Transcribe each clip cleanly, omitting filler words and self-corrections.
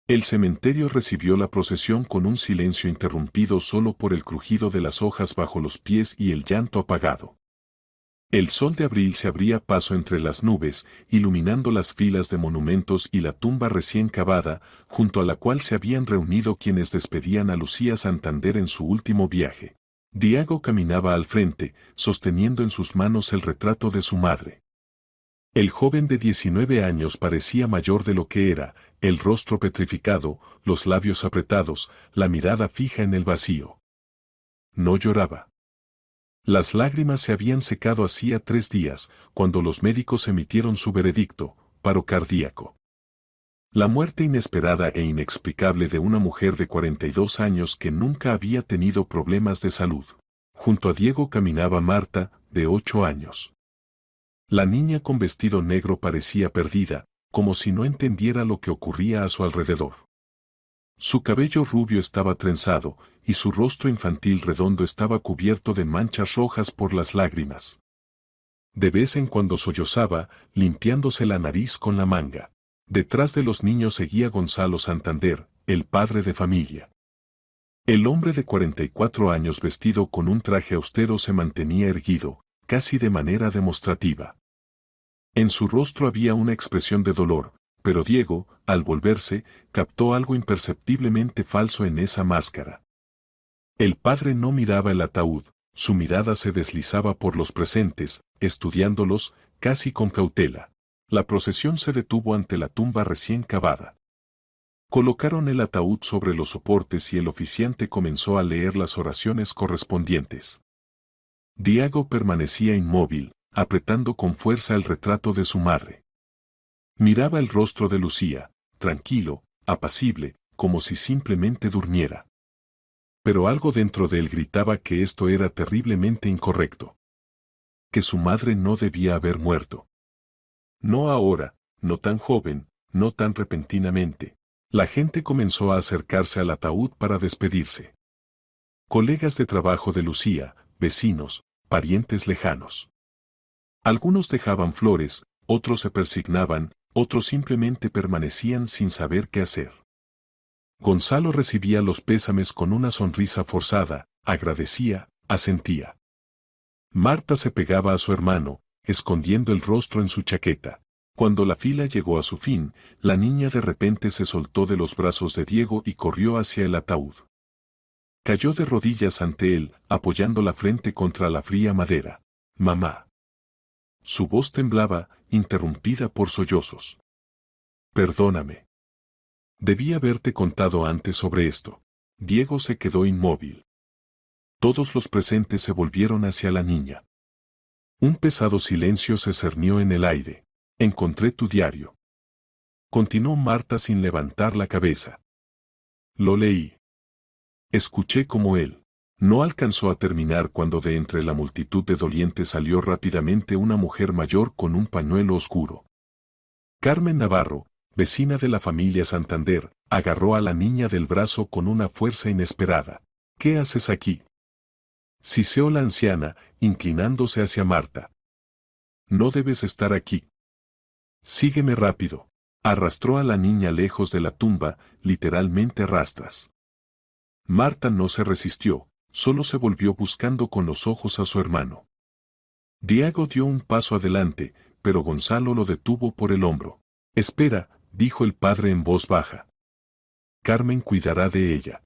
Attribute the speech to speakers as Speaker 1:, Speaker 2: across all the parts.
Speaker 1: El cementerio recibió la procesión con un silencio interrumpido solo por el crujido de las hojas bajo los pies y el llanto apagado. El sol de abril se abría paso entre las nubes, iluminando las filas de monumentos y la tumba recién cavada, junto a la cual se habían reunido quienes despedían a Lucía Santander en su último viaje. Diego caminaba al frente, sosteniendo en sus manos el retrato de su madre. El joven de 19 años parecía mayor de lo que era, el rostro petrificado, los labios apretados, la mirada fija en el vacío. No lloraba. Las lágrimas se habían secado hacía 3 días, cuando los médicos emitieron su veredicto, paro cardíaco. La muerte inesperada e inexplicable de una mujer de 42 años que nunca había tenido problemas de salud. Junto a Diego caminaba Marta, de 8 años. La niña con vestido negro parecía perdida, como si no entendiera lo que ocurría a su alrededor. Su cabello rubio estaba trenzado, y su rostro infantil redondo estaba cubierto de manchas rojas por las lágrimas. De vez en cuando sollozaba, limpiándose la nariz con la manga. Detrás de los niños seguía Gonzalo Santander, el padre de familia. El hombre de 44 años vestido con un traje austero se mantenía erguido, casi de manera demostrativa. En su rostro había una expresión de dolor, pero Diego, al volverse, captó algo imperceptiblemente falso en esa máscara. El padre no miraba el ataúd, su mirada se deslizaba por los presentes, estudiándolos, casi con cautela. La procesión se detuvo ante la tumba recién cavada. Colocaron el ataúd sobre los soportes y el oficiante comenzó a leer las oraciones correspondientes. Diego permanecía inmóvil, apretando con fuerza el retrato de su madre. Miraba el rostro de Lucía, tranquilo, apacible, como si simplemente durmiera. Pero algo dentro de él gritaba que esto era terriblemente incorrecto. Que su madre no debía haber muerto. No ahora, no tan joven, no tan repentinamente. La gente comenzó a acercarse al ataúd para despedirse. Colegas de trabajo de Lucía, vecinos, parientes lejanos. Algunos dejaban flores, otros se persignaban, otros simplemente permanecían sin saber qué hacer. Gonzalo recibía los pésames con una sonrisa forzada, agradecía, asentía. Marta se pegaba a su hermano, escondiendo el rostro en su chaqueta. Cuando la fila llegó a su fin, la niña de repente se soltó de los brazos de Diego y corrió hacia el ataúd. Cayó de rodillas ante él, apoyando la frente contra la fría madera. «Mamá». Su voz temblaba, interrumpida por sollozos. «Perdóname. Debí haberte contado antes sobre esto». Diego se quedó inmóvil. Todos los presentes se volvieron hacia la niña. Un pesado silencio se cernió en el aire. «Encontré tu diario». Continuó Marta sin levantar la cabeza. «Lo leí. Escuché como él». No alcanzó a terminar cuando de entre la multitud de dolientes salió rápidamente una mujer mayor con un pañuelo oscuro. Carmen Navarro, vecina de la familia Santander, agarró a la niña del brazo con una fuerza inesperada. «¿Qué haces aquí?», siseó la anciana, inclinándose hacia Marta. «No debes estar aquí. Sígueme rápido». Arrastró a la niña lejos de la tumba, literalmente a rastras. Marta no se resistió. Solo se volvió buscando con los ojos a su hermano. Diego dio un paso adelante, pero Gonzalo lo detuvo por el hombro. «Espera», dijo el padre en voz baja. «Carmen cuidará de ella».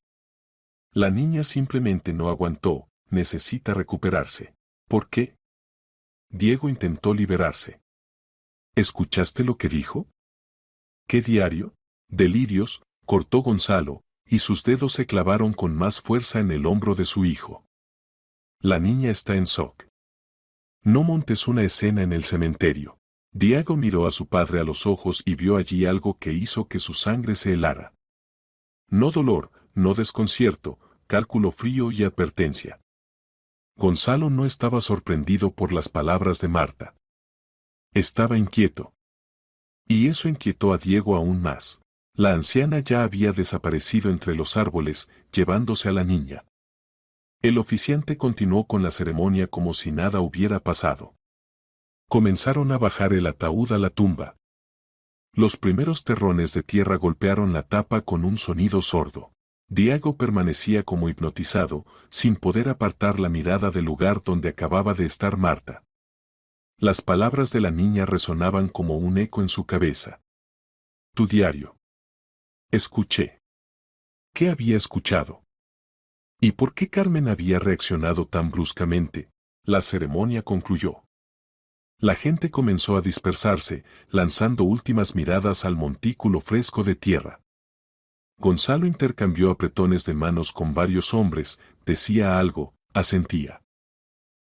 Speaker 1: La niña simplemente no aguantó, necesita recuperarse. ¿Por qué? Diego intentó liberarse. ¿Escuchaste lo que dijo? ¿Qué diario? Delirios, cortó Gonzalo, y sus dedos se clavaron con más fuerza en el hombro de su hijo. La niña está en shock. No montes una escena en el cementerio. Diego miró a su padre a los ojos y vio allí algo que hizo que su sangre se helara. No dolor, no desconcierto, cálculo frío y advertencia. Gonzalo no estaba sorprendido por las palabras de Marta. Estaba inquieto. Y eso inquietó a Diego aún más. La anciana ya había desaparecido entre los árboles, llevándose a la niña. El oficiante continuó con la ceremonia como si nada hubiera pasado. Comenzaron a bajar el ataúd a la tumba. Los primeros terrones de tierra golpearon la tapa con un sonido sordo. Diego permanecía como hipnotizado, sin poder apartar la mirada del lugar donde acababa de estar Marta. Las palabras de la niña resonaban como un eco en su cabeza. Tu diario. Escuché. ¿Qué había escuchado? ¿Y por qué Carmen había reaccionado tan bruscamente? La ceremonia concluyó. La gente comenzó a dispersarse, lanzando últimas miradas al montículo fresco de tierra. Gonzalo intercambió apretones de manos con varios hombres, decía algo, asentía.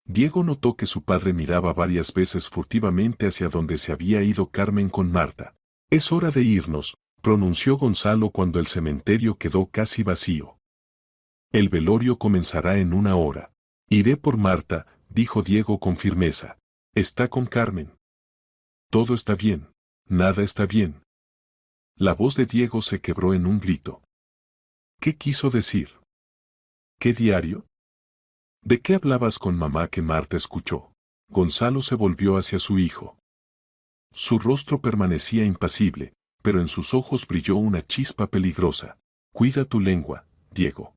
Speaker 1: Diego notó que su padre miraba varias veces furtivamente hacia donde se había ido Carmen con Marta. Es hora de irnos, pronunció Gonzalo cuando el cementerio quedó casi vacío. El velorio comenzará en 1 hora. Iré por Marta, dijo Diego con firmeza. Está con Carmen. Todo está bien. Nada está bien. La voz de Diego se quebró en un grito. ¿Qué quiso decir? ¿Qué diario? ¿De qué hablabas con mamá que Marta escuchó? Gonzalo se volvió hacia su hijo. Su rostro permanecía impasible, pero en sus ojos brilló una chispa peligrosa. Cuida tu lengua, Diego.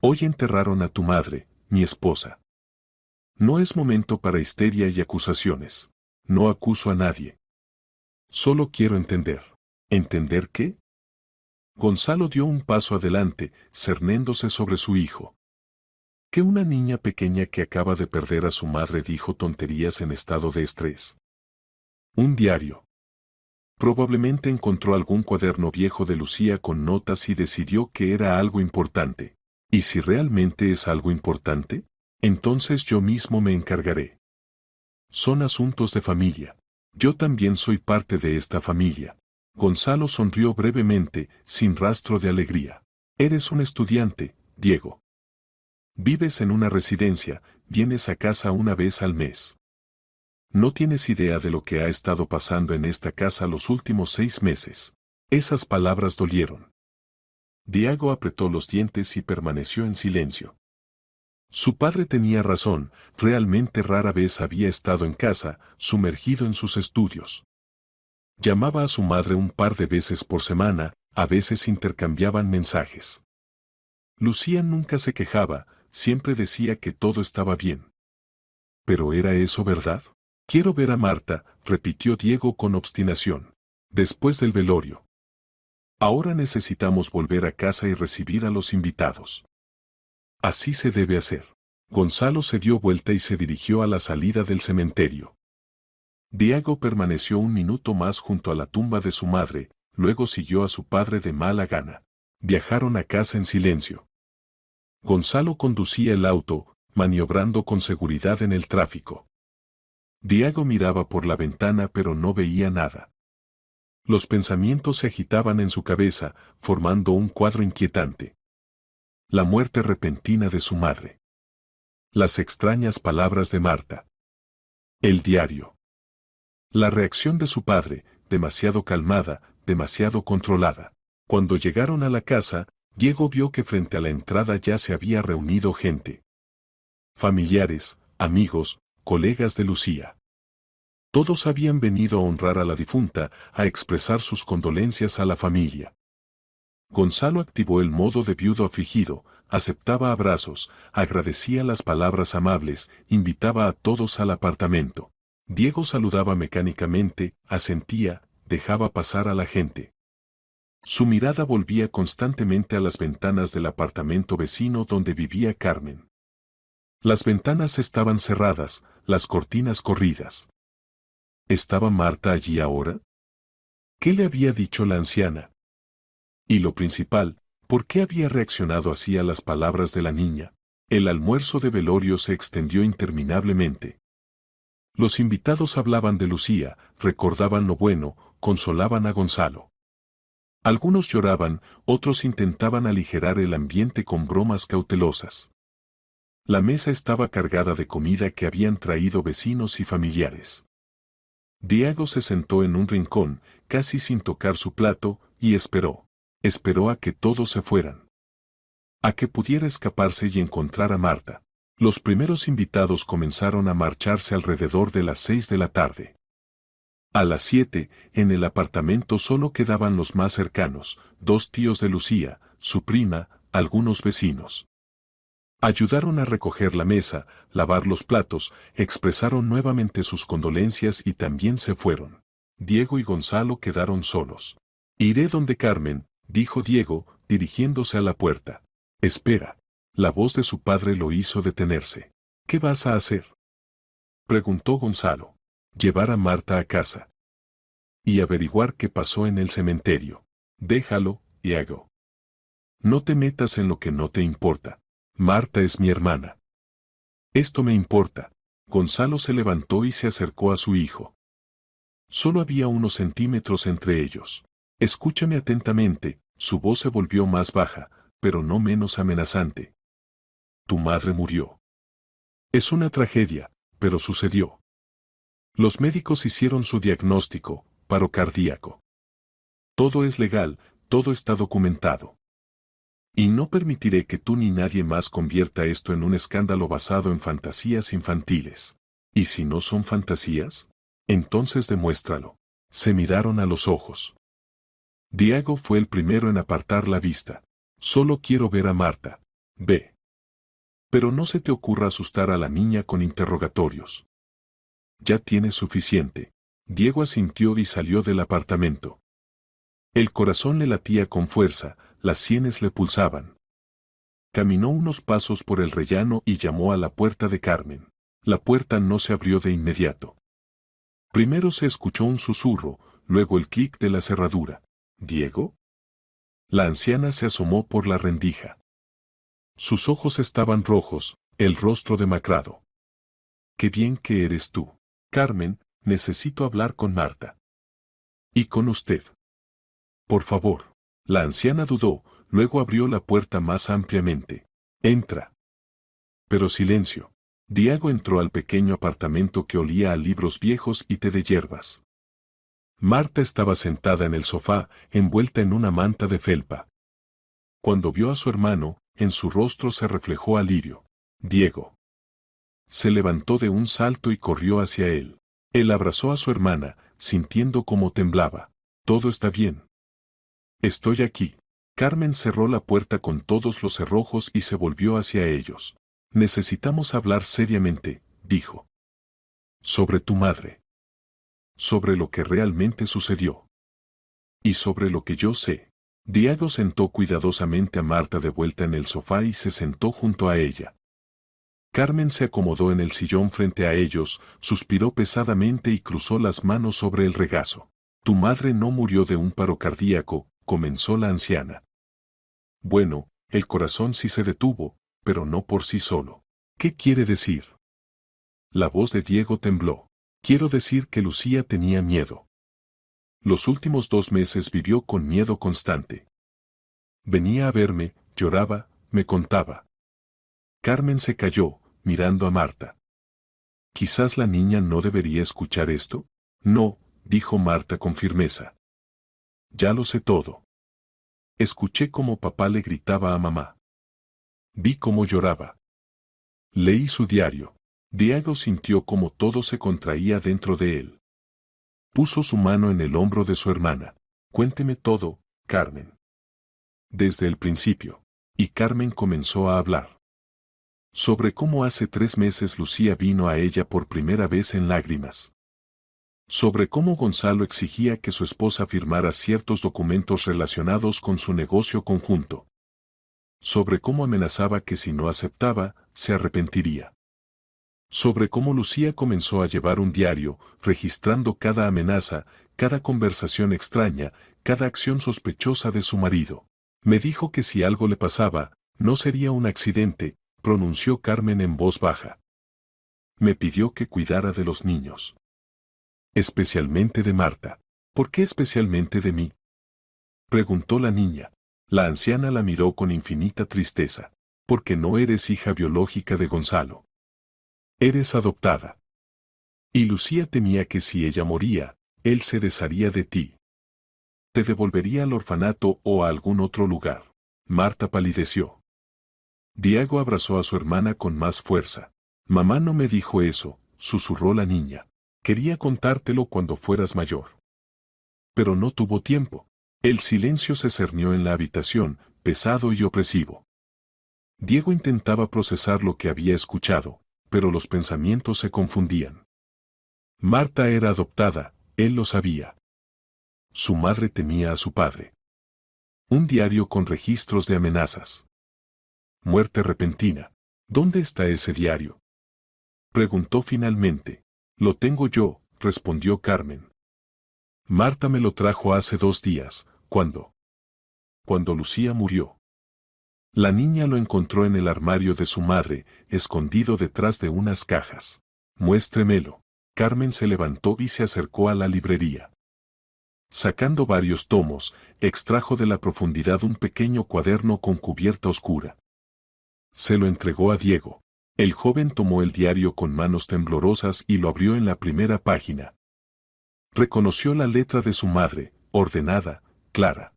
Speaker 1: Hoy enterraron a tu madre, mi esposa. No es momento para histeria y acusaciones. No acuso a nadie. Solo quiero entender. ¿Entender qué? Gonzalo dio un paso adelante, cernéndose sobre su hijo. Que una niña pequeña que acaba de perder a su madre dijo tonterías en estado de estrés. Un diario. Probablemente encontró algún cuaderno viejo de Lucía con notas y decidió que era algo importante. ¿Y si realmente es algo importante? Entonces yo mismo me encargaré. Son asuntos de familia. Yo también soy parte de esta familia. Gonzalo sonrió brevemente, sin rastro de alegría. Eres un estudiante, Diego. Vives en una residencia, vienes a casa 1 vez al mes. No tienes idea de lo que ha estado pasando en esta casa los últimos 6 meses. Esas palabras dolieron. Diego apretó los dientes y permaneció en silencio. Su padre tenía razón, realmente rara vez había estado en casa, sumergido en sus estudios. Llamaba a su madre un par de veces por semana, a veces intercambiaban mensajes. Lucía nunca se quejaba, siempre decía que todo estaba bien. ¿Pero era eso verdad? Quiero ver a Marta, repitió Diego con obstinación. Después del velorio. Ahora necesitamos volver a casa y recibir a los invitados. Así se debe hacer. Gonzalo se dio vuelta y se dirigió a la salida del cementerio. Diego permaneció un minuto más junto a la tumba de su madre, luego siguió a su padre de mala gana. Viajaron a casa en silencio. Gonzalo conducía el auto, maniobrando con seguridad en el tráfico. Diego miraba por la ventana pero no veía nada. Los pensamientos se agitaban en su cabeza, formando un cuadro inquietante. La muerte repentina de su madre. Las extrañas palabras de Marta. El diario. La reacción de su padre, demasiado calmada, demasiado controlada. Cuando llegaron a la casa, Diego vio que frente a la entrada ya se había reunido gente. Familiares, amigos, colegas de Lucía. Todos habían venido a honrar a la difunta, a expresar sus condolencias a la familia. Gonzalo activó el modo de viudo afligido, aceptaba abrazos, agradecía las palabras amables, invitaba a todos al apartamento. Diego saludaba mecánicamente, asentía, dejaba pasar a la gente. Su mirada volvía constantemente a las ventanas del apartamento vecino donde vivía Carmen. Las ventanas estaban cerradas, las cortinas corridas. ¿Estaba Marta allí ahora? ¿Qué le había dicho la anciana? Y lo principal, ¿por qué había reaccionado así a las palabras de la niña? El almuerzo de velorio se extendió interminablemente. Los invitados hablaban de Lucía, recordaban lo bueno, consolaban a Gonzalo. Algunos lloraban, otros intentaban aligerar el ambiente con bromas cautelosas. La mesa estaba cargada de comida que habían traído vecinos y familiares. Diego se sentó en un rincón, casi sin tocar su plato, y esperó. Esperó a que todos se fueran. A que pudiera escaparse y encontrar a Marta. Los primeros invitados comenzaron a marcharse alrededor de las 6 de la tarde. A las 7, en el apartamento solo quedaban los más cercanos, 2 tíos de Lucía, su prima, algunos vecinos. Ayudaron a recoger la mesa, lavar los platos, expresaron nuevamente sus condolencias y también se fueron. Diego y Gonzalo quedaron solos. Iré donde Carmen, dijo Diego, dirigiéndose a la puerta. Espera. La voz de su padre lo hizo detenerse. ¿Qué vas a hacer?, preguntó Gonzalo. Llevar a Marta a casa. Y averiguar qué pasó en el cementerio. Déjalo, Diego. No te metas en lo que no te importa. Marta es mi hermana. Esto me importa. Gonzalo se levantó y se acercó a su hijo. Solo había unos centímetros entre ellos. Escúchame atentamente, su voz se volvió más baja, pero no menos amenazante. Tu madre murió. Es una tragedia, pero sucedió. Los médicos hicieron su diagnóstico, paro cardíaco. Todo es legal, todo está documentado. Y no permitiré que tú ni nadie más convierta esto en un escándalo basado en fantasías infantiles. ¿Y si no son fantasías? Entonces demuéstralo. Se miraron a los ojos. Diego fue el primero en apartar la vista. Solo quiero ver a Marta. Ve. Pero no se te ocurra asustar a la niña con interrogatorios. Ya tienes suficiente. Diego asintió y salió del apartamento. El corazón le latía con fuerza, las sienes le pulsaban. Caminó unos pasos por el rellano y llamó a la puerta de Carmen. La puerta no se abrió de inmediato. Primero se escuchó un susurro, luego el clic de la cerradura. ¿Diego? La anciana se asomó por la rendija. Sus ojos estaban rojos, el rostro demacrado. Qué bien que eres tú. Carmen, necesito hablar con Marta. ¿Y con usted? Por favor. La anciana dudó, luego abrió la puerta más ampliamente. Entra. Pero silencio. Diego entró al pequeño apartamento que olía a libros viejos y té de hierbas. Marta estaba sentada en el sofá, envuelta en una manta de felpa. Cuando vio a su hermano, en su rostro se reflejó alivio. Diego. Se levantó de un salto y corrió hacia él. Él abrazó a su hermana, sintiendo cómo temblaba. Todo está bien. Estoy aquí. Carmen cerró la puerta con todos los cerrojos y se volvió hacia ellos. Necesitamos hablar seriamente, dijo. Sobre tu madre. Sobre lo que realmente sucedió. Y sobre lo que yo sé. Diego sentó cuidadosamente a Marta de vuelta en el sofá y se sentó junto a ella. Carmen se acomodó en el sillón frente a ellos, suspiró pesadamente y cruzó las manos sobre el regazo. Tu madre no murió de un paro cardíaco, comenzó la anciana. Bueno, el corazón sí se detuvo, pero no por sí solo. ¿Qué quiere decir? La voz de Diego tembló. Quiero decir que Lucía tenía miedo. Los últimos 2 meses vivió con miedo constante. Venía a verme, lloraba, me contaba. Carmen se calló, mirando a Marta. Quizás la niña no debería escuchar esto. No, dijo Marta con firmeza. Ya lo sé todo. Escuché cómo papá le gritaba a mamá. Vi cómo lloraba. Leí su diario. Diego sintió cómo todo se contraía dentro de él. Puso su mano en el hombro de su hermana. Cuénteme todo, Carmen. Desde el principio. Y Carmen comenzó a hablar. Sobre cómo hace 3 meses Lucía vino a ella por primera vez en lágrimas. Sobre cómo Gonzalo exigía que su esposa firmara ciertos documentos relacionados con su negocio conjunto. Sobre cómo amenazaba que si no aceptaba, se arrepentiría. Sobre cómo Lucía comenzó a llevar un diario, registrando cada amenaza, cada conversación extraña, cada acción sospechosa de su marido. Me dijo que si algo le pasaba, no sería un accidente, pronunció Carmen en voz baja. Me pidió que cuidara de los niños. Especialmente de Marta. ¿Por qué especialmente de mí?, preguntó la niña. La anciana la miró con infinita tristeza. Porque no eres hija biológica de Gonzalo. Eres adoptada. Y Lucía temía que si ella moría, él se desharía de ti. Te devolvería al orfanato o a algún otro lugar. Marta palideció. Diego abrazó a su hermana con más fuerza. Mamá no me dijo eso, susurró la niña. Quería contártelo cuando fueras mayor. Pero no tuvo tiempo. El silencio se cernió en la habitación, pesado y opresivo. Diego intentaba procesar lo que había escuchado, pero los pensamientos se confundían. Marta era adoptada, él lo sabía. Su madre temía a su padre. Un diario con registros de amenazas. Muerte repentina. ¿Dónde está ese diario? Preguntó finalmente. Lo tengo yo, respondió Carmen. Marta me lo trajo hace 2 días, ¿cuándo? Cuando Lucía murió. La niña lo encontró en el armario de su madre, escondido detrás de unas cajas. Muéstremelo. Carmen se levantó y se acercó a la librería. Sacando varios tomos, extrajo de la profundidad un pequeño cuaderno con cubierta oscura. Se lo entregó a Diego. El joven tomó el diario con manos temblorosas y lo abrió en la primera página. Reconoció la letra de su madre, ordenada, clara.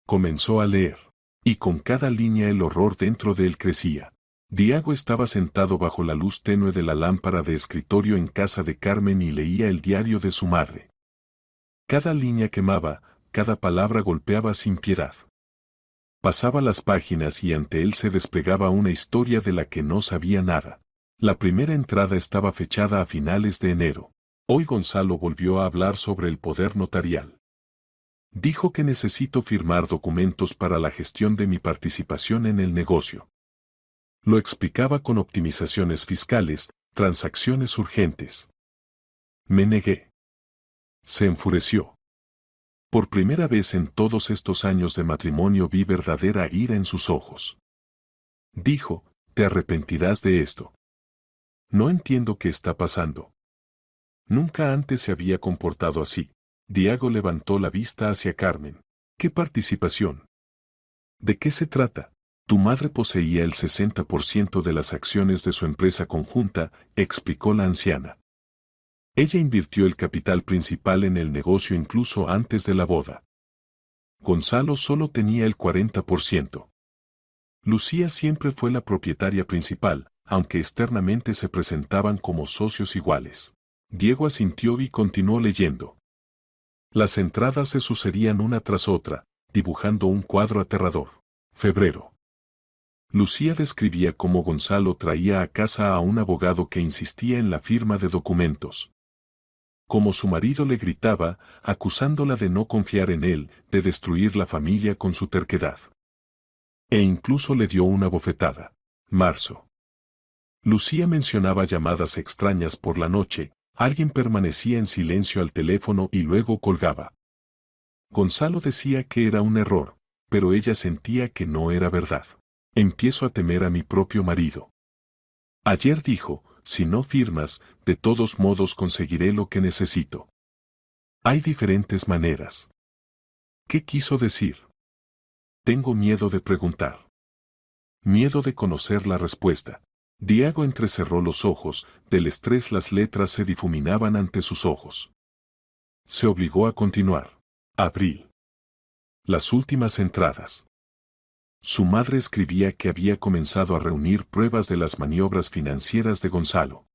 Speaker 1: Comenzó a leer. Y con cada línea el horror dentro de él crecía. Diego estaba sentado bajo la luz tenue de la lámpara de escritorio en casa de Carmen y leía el diario de su madre. Cada línea quemaba, cada palabra golpeaba sin piedad. Pasaba las páginas y ante él se desplegaba una historia de la que no sabía nada. La primera entrada estaba fechada a finales de enero. Hoy Gonzalo volvió a hablar sobre el poder notarial. Dijo que necesito firmar documentos para la gestión de mi participación en el negocio. Lo explicaba con optimizaciones fiscales, transacciones urgentes. Me negué. Se enfureció. Por primera vez en todos estos años de matrimonio vi verdadera ira en sus ojos. Dijo, te arrepentirás de esto. No entiendo qué está pasando. Nunca antes se había comportado así. Diego levantó la vista hacia Carmen. ¿Qué participación? ¿De qué se trata? Tu madre poseía el 60% de las acciones de su empresa conjunta, explicó la anciana. Ella invirtió el capital principal en el negocio incluso antes de la boda. Gonzalo solo tenía el 40%. Lucía siempre fue la propietaria principal, aunque externamente se presentaban como socios iguales. Diego asintió y continuó leyendo. Las entradas se sucedían una tras otra, dibujando un cuadro aterrador. Febrero. Lucía describía cómo Gonzalo traía a casa a un abogado que insistía en la firma de documentos. Cómo su marido le gritaba, acusándola de no confiar en él, de destruir la familia con su terquedad. E incluso le dio una bofetada. Marzo. Lucía mencionaba llamadas extrañas por la noche, alguien permanecía en silencio al teléfono y luego colgaba. Gonzalo decía que era un error, pero ella sentía que no era verdad. Empiezo a temer a mi propio marido. Ayer dijo, si no firmas, de todos modos conseguiré lo que necesito. Hay diferentes maneras. ¿Qué quiso decir? Tengo miedo de preguntar. Miedo de conocer la respuesta. Diego entrecerró los ojos, del estrés las letras se difuminaban ante sus ojos. Se obligó a continuar. Abril. Las últimas entradas. Su madre escribía que había comenzado a reunir pruebas de las maniobras financieras de Gonzalo.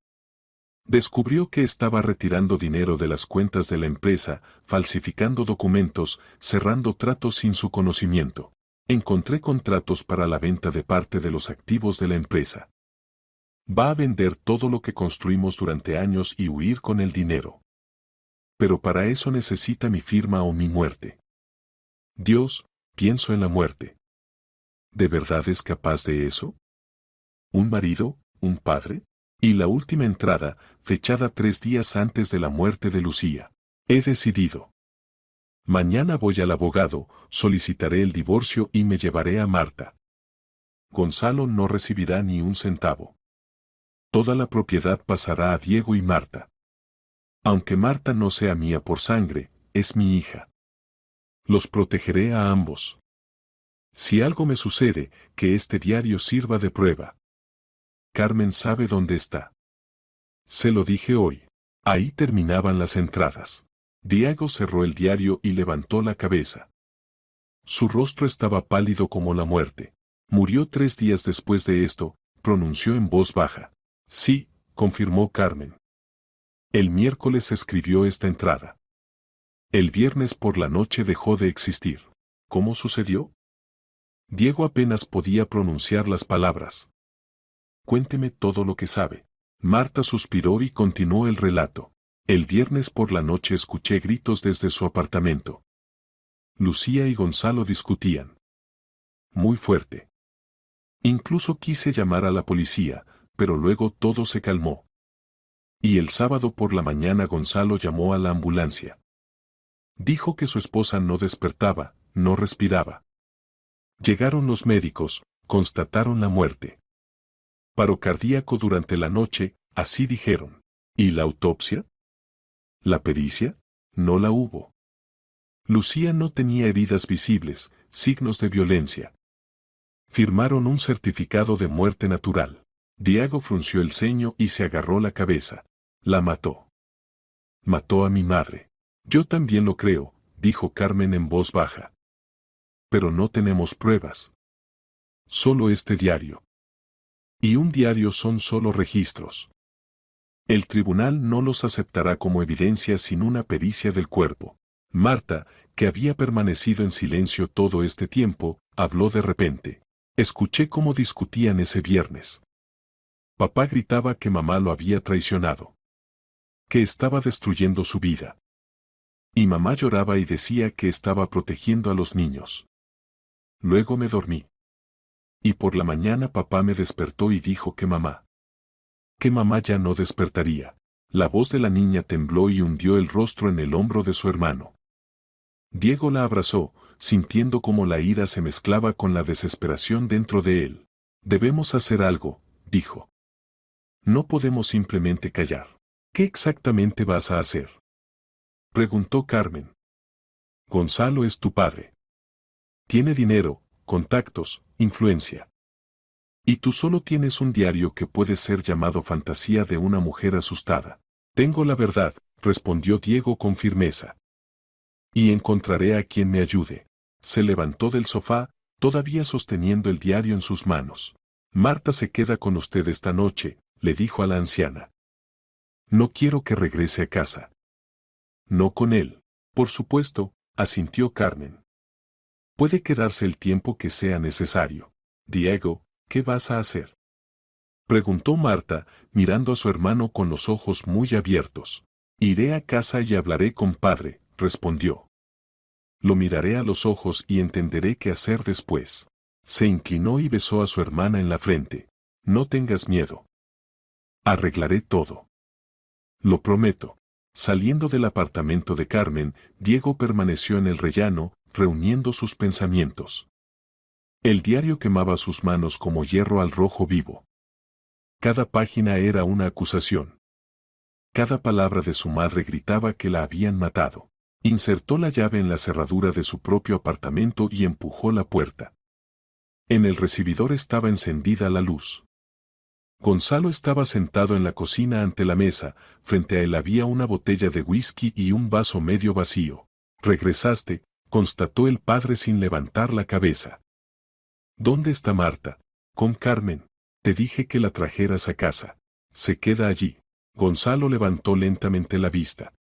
Speaker 1: Descubrió que estaba retirando dinero de las cuentas de la empresa, falsificando documentos, cerrando tratos sin su conocimiento. Encontré contratos para la venta de parte de los activos de la empresa. Va a vender todo lo que construimos durante años y huir con el dinero. Pero para eso necesita mi firma o mi muerte. Dios, pienso en la muerte. ¿De verdad es capaz de eso? ¿Un marido? ¿Un padre? Y la última entrada, fechada 3 días antes de la muerte de Lucía. He decidido. Mañana voy al abogado, solicitaré el divorcio y me llevaré a Marta. Gonzalo no recibirá ni un centavo. Toda la propiedad pasará a Diego y Marta. Aunque Marta no sea mía por sangre, es mi hija. Los protegeré a ambos. Si algo me sucede, que este diario sirva de prueba. Carmen sabe dónde está. Se lo dije hoy. Ahí terminaban las entradas. Diego cerró el diario y levantó la cabeza. Su rostro estaba pálido como la muerte. Murió 3 días después de esto, pronunció en voz baja. Sí, confirmó Carmen. El miércoles escribió esta entrada. El viernes por la noche dejó de existir. ¿Cómo sucedió? Diego apenas podía pronunciar las palabras. Cuénteme todo lo que sabe. Marta suspiró y continuó el relato. El viernes por la noche escuché gritos desde su apartamento. Lucía y Gonzalo discutían. Muy fuerte. Incluso quise llamar a la policía, pero luego todo se calmó. Y el sábado por la mañana Gonzalo llamó a la ambulancia. Dijo que su esposa no despertaba, no respiraba. Llegaron los médicos, constataron la muerte. Paro cardíaco durante la noche, así dijeron. ¿Y la autopsia? ¿La pericia? No la hubo. Lucía no tenía heridas visibles, signos de violencia. Firmaron un certificado de muerte natural. Diego frunció el ceño y se agarró la cabeza. La mató. Mató a mi madre. Yo también lo creo, dijo Carmen en voz baja. Pero no tenemos pruebas. Solo este diario. Y un diario son solo registros. El tribunal no los aceptará como evidencia sin una pericia del cuerpo. Marta, que había permanecido en silencio todo este tiempo, habló de repente. Escuché cómo discutían ese viernes. Papá gritaba que mamá lo había traicionado. Que estaba destruyendo su vida. Y mamá lloraba y decía que estaba protegiendo a los niños. Luego me dormí. Y por la mañana papá me despertó y dijo que mamá ya no despertaría. La voz de la niña tembló y hundió el rostro en el hombro de su hermano. Diego la abrazó, sintiendo cómo la ira se mezclaba con la desesperación dentro de él. Debemos hacer algo, dijo. No podemos simplemente callar. ¿Qué exactamente vas a hacer? Preguntó Carmen. Gonzalo es tu padre. Tiene dinero, contactos, influencia. Y tú solo tienes un diario que puede ser llamado fantasía de una mujer asustada. Tengo la verdad, respondió Diego con firmeza. Y encontraré a quien me ayude. Se levantó del sofá, todavía sosteniendo el diario en sus manos. Marta se queda con usted esta noche, le dijo a la anciana. No quiero que regrese a casa. No con él. Por supuesto, asintió Carmen. Puede quedarse el tiempo que sea necesario. Diego, ¿qué vas a hacer? Preguntó Marta, mirando a su hermano con los ojos muy abiertos. Iré a casa y hablaré con padre, respondió. Lo miraré a los ojos y entenderé qué hacer después. Se inclinó y besó a su hermana en la frente. No tengas miedo. Arreglaré todo. Lo prometo. Saliendo del apartamento de Carmen, Diego permaneció en el rellano, reuniendo sus pensamientos. El diario quemaba sus manos como hierro al rojo vivo. Cada página era una acusación. Cada palabra de su madre gritaba que la habían matado. Insertó la llave en la cerradura de su propio apartamento y empujó la puerta. En el recibidor estaba encendida la luz. Gonzalo estaba sentado en la cocina ante la mesa, frente a él había una botella de whisky y un vaso medio vacío. Regresaste, constató el padre sin levantar la cabeza. ¿Dónde está Marta? Con Carmen. Te dije que la trajeras a casa. Se queda allí. Gonzalo levantó lentamente la vista.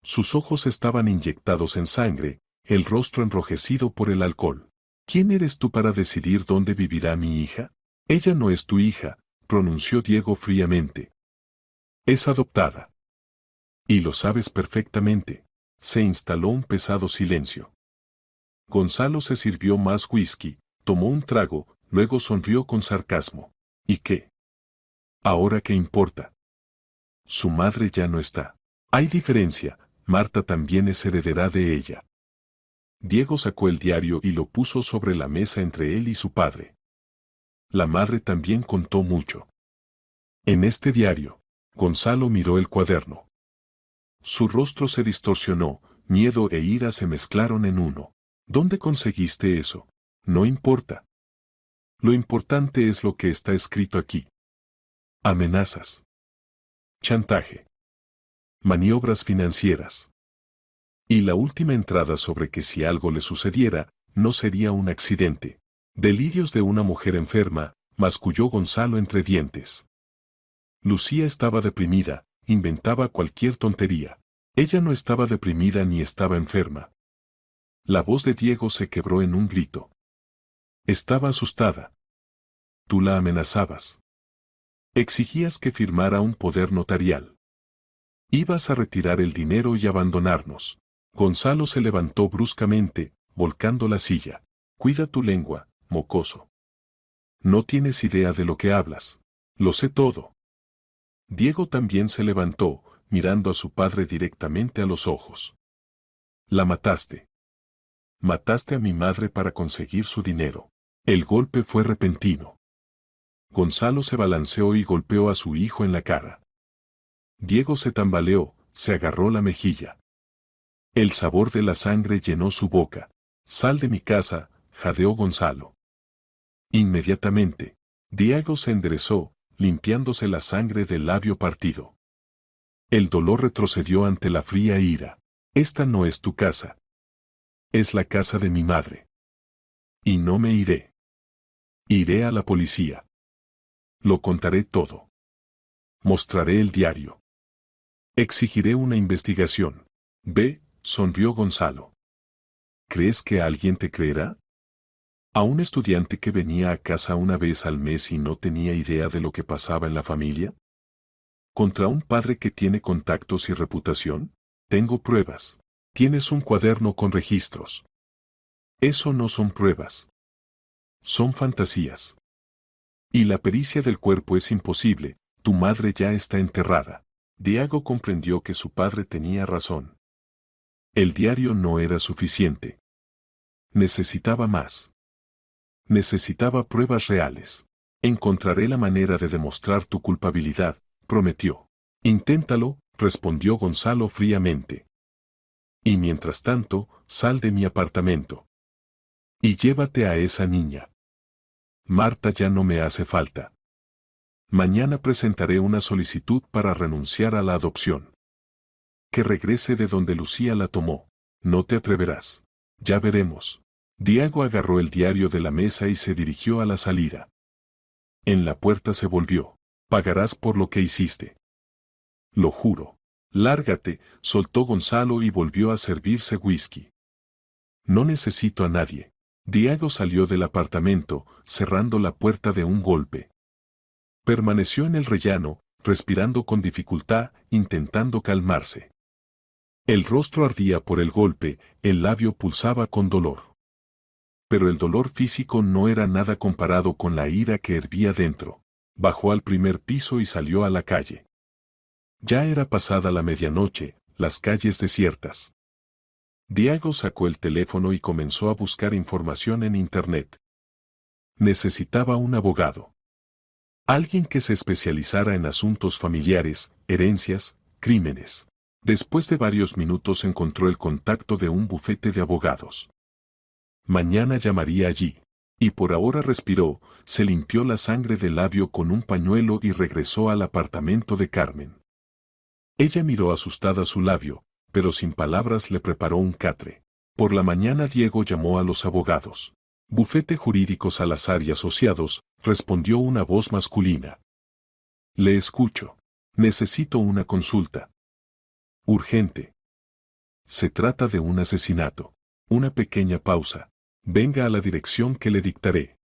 Speaker 1: Sus ojos estaban inyectados en sangre, el rostro enrojecido por el alcohol. ¿Quién eres tú para decidir dónde vivirá mi hija? Ella no es tu hija, pronunció Diego fríamente. Es adoptada. Y lo sabes perfectamente. Se instaló un pesado silencio. Gonzalo se sirvió más whisky, tomó un trago, luego sonrió con sarcasmo. ¿Y qué? ¿Ahora qué importa? Su madre ya no está. Hay diferencia, Marta también es heredera de ella. Diego sacó el diario y lo puso sobre la mesa entre él y su padre. La madre también contó mucho. En este diario, Gonzalo miró el cuaderno. Su rostro se distorsionó, miedo e ira se mezclaron en uno. ¿Dónde conseguiste eso? No importa. Lo importante es lo que está escrito aquí. Amenazas. Chantaje. Maniobras financieras. Y la última entrada sobre que si algo le sucediera, no sería un accidente. Delirios de una mujer enferma, masculló Gonzalo entre dientes. Lucía estaba deprimida, inventaba cualquier tontería. Ella no estaba deprimida ni estaba enferma. La voz de Diego se quebró en un grito. Estaba asustada. Tú la amenazabas. Exigías que firmara un poder notarial. Ibas a retirar el dinero y abandonarnos. Gonzalo se levantó bruscamente, volcando la silla. Cuida tu lengua, mocoso. No tienes idea de lo que hablas. Lo sé todo. Diego también se levantó, mirando a su padre directamente a los ojos. La mataste. Mataste a mi madre para conseguir su dinero. El golpe fue repentino. Gonzalo se balanceó y golpeó a su hijo en la cara. Diego se tambaleó, se agarró la mejilla. El sabor de la sangre llenó su boca. Sal de mi casa, jadeó Gonzalo. Inmediatamente, Diego se enderezó, limpiándose la sangre del labio partido. El dolor retrocedió ante la fría ira. Esta no es tu casa. Es la casa de mi madre. Y no me iré. Iré a la policía. Lo contaré todo. Mostraré el diario. Exigiré una investigación. Ve, sonrió Gonzalo. ¿Crees que alguien te creerá? ¿A un estudiante que venía a casa una vez al mes y no tenía idea de lo que pasaba en la familia? ¿Contra un padre que tiene contactos y reputación? Tengo pruebas. Tienes un cuaderno con registros. Eso no son pruebas. Son fantasías. Y la pericia del cuerpo es imposible, tu madre ya está enterrada. Diego comprendió que su padre tenía razón. El diario no era suficiente. Necesitaba más. Necesitaba pruebas reales. Encontraré la manera de demostrar tu culpabilidad, prometió. Inténtalo, respondió Gonzalo fríamente. Y mientras tanto, sal de mi apartamento. Y llévate a esa niña. Marta ya no me hace falta. Mañana presentaré una solicitud para renunciar a la adopción. Que regrese de donde Lucía la tomó. No te atreverás. Ya veremos. Diego agarró el diario de la mesa y se dirigió a la salida. En la puerta se volvió. Pagarás por lo que hiciste. Lo juro. Lárgate, soltó Gonzalo y volvió a servirse whisky. No necesito a nadie. Diego salió del apartamento, cerrando la puerta de un golpe. Permaneció en el rellano, respirando con dificultad, intentando calmarse. El rostro ardía por el golpe, el labio pulsaba con dolor. Pero el dolor físico no era nada comparado con la ira que hervía dentro. Bajó al primer piso y salió a la calle. Ya era pasada la medianoche, las calles desiertas. Diego sacó el teléfono y comenzó a buscar información en Internet. Necesitaba un abogado. Alguien que se especializara en asuntos familiares, herencias, crímenes. Después de varios minutos encontró el contacto de un bufete de abogados. Mañana llamaría allí. Y por ahora respiró, se limpió la sangre del labio con un pañuelo y regresó al apartamento de Carmen. Ella miró asustada su labio, pero sin palabras le preparó un catre. Por la mañana Diego llamó a los abogados. Bufete Jurídico Salazar y Asociados, respondió una voz masculina. Le escucho. Necesito una consulta. Urgente. Se trata de un asesinato. Una pequeña pausa. Venga a la dirección que le dictaré.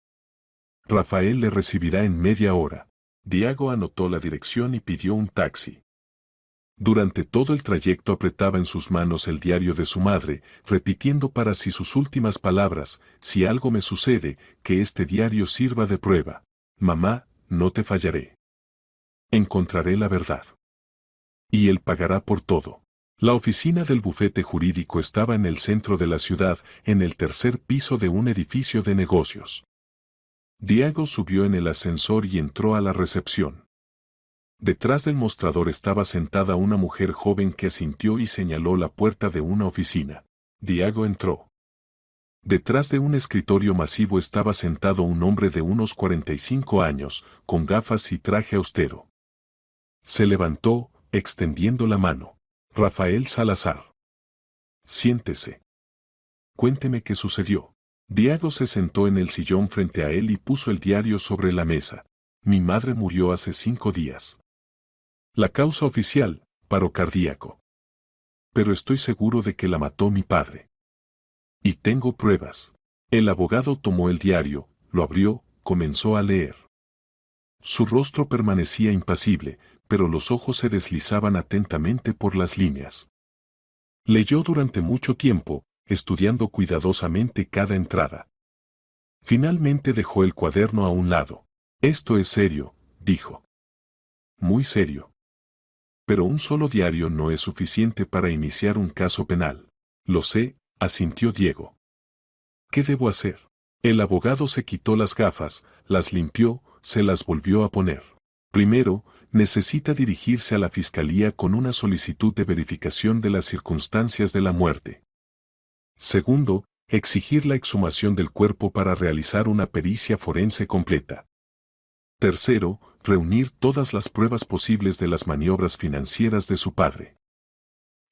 Speaker 1: Rafael le recibirá en media hora. Diego anotó la dirección y pidió un taxi. Durante todo el trayecto apretaba en sus manos el diario de su madre, repitiendo para sí sus últimas palabras: si algo me sucede, que este diario sirva de prueba. Mamá, no te fallaré. Encontraré la verdad. Y él pagará por todo. La oficina del bufete jurídico estaba en el centro de la ciudad, en el tercer piso de un edificio de negocios. Diego subió en el ascensor y entró a la recepción. Detrás del mostrador estaba sentada una mujer joven que asintió y señaló la puerta de una oficina. Diego entró. Detrás de un escritorio masivo estaba sentado un hombre de unos 45 años, con gafas y traje austero. Se levantó, extendiendo la mano. Rafael Salazar. Siéntese. Cuénteme qué sucedió. Diego se sentó en el sillón frente a él y puso el diario sobre la mesa. Mi madre murió hace 5 días. La causa oficial, paro cardíaco. Pero estoy seguro de que la mató mi padre. Y tengo pruebas. El abogado tomó el diario, lo abrió, comenzó a leer. Su rostro permanecía impasible, pero los ojos se deslizaban atentamente por las líneas. Leyó durante mucho tiempo, estudiando cuidadosamente cada entrada. Finalmente dejó el cuaderno a un lado. Esto es serio, dijo. Muy serio. Pero un solo diario no es suficiente para iniciar un caso penal. Lo sé, asintió Diego. ¿Qué debo hacer? El abogado se quitó las gafas, las limpió, se las volvió a poner. Primero, necesita dirigirse a la fiscalía con una solicitud de verificación de las circunstancias de la muerte. Segundo, exigir la exhumación del cuerpo para realizar una pericia forense completa. Tercero, reunir todas las pruebas posibles de las maniobras financieras de su padre.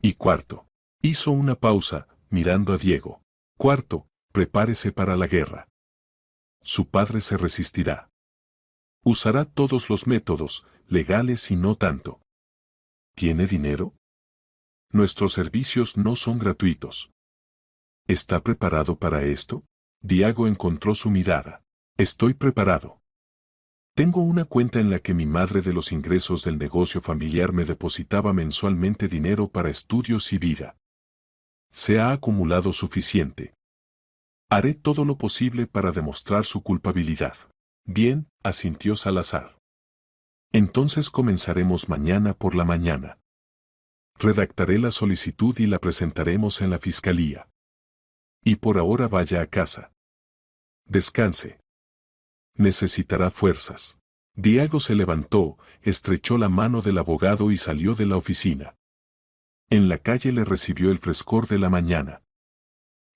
Speaker 1: Y cuarto, hizo una pausa, mirando a Diego. Cuarto, prepárese para la guerra. Su padre se resistirá. Usará todos los métodos, legales y no tanto. ¿Tiene dinero? Nuestros servicios no son gratuitos. ¿Está preparado para esto? Diego encontró su mirada. Estoy preparado. Tengo una cuenta en la que mi madre de los ingresos del negocio familiar me depositaba mensualmente dinero para estudios y vida. Se ha acumulado suficiente. Haré todo lo posible para demostrar su culpabilidad. Bien, asintió Salazar. Entonces comenzaremos mañana por la mañana. Redactaré la solicitud y la presentaremos en la fiscalía. Y por ahora vaya a casa. Descanse. Necesitará fuerzas. Diego se levantó, estrechó la mano del abogado y salió de la oficina. En la calle le recibió el frescor de la mañana.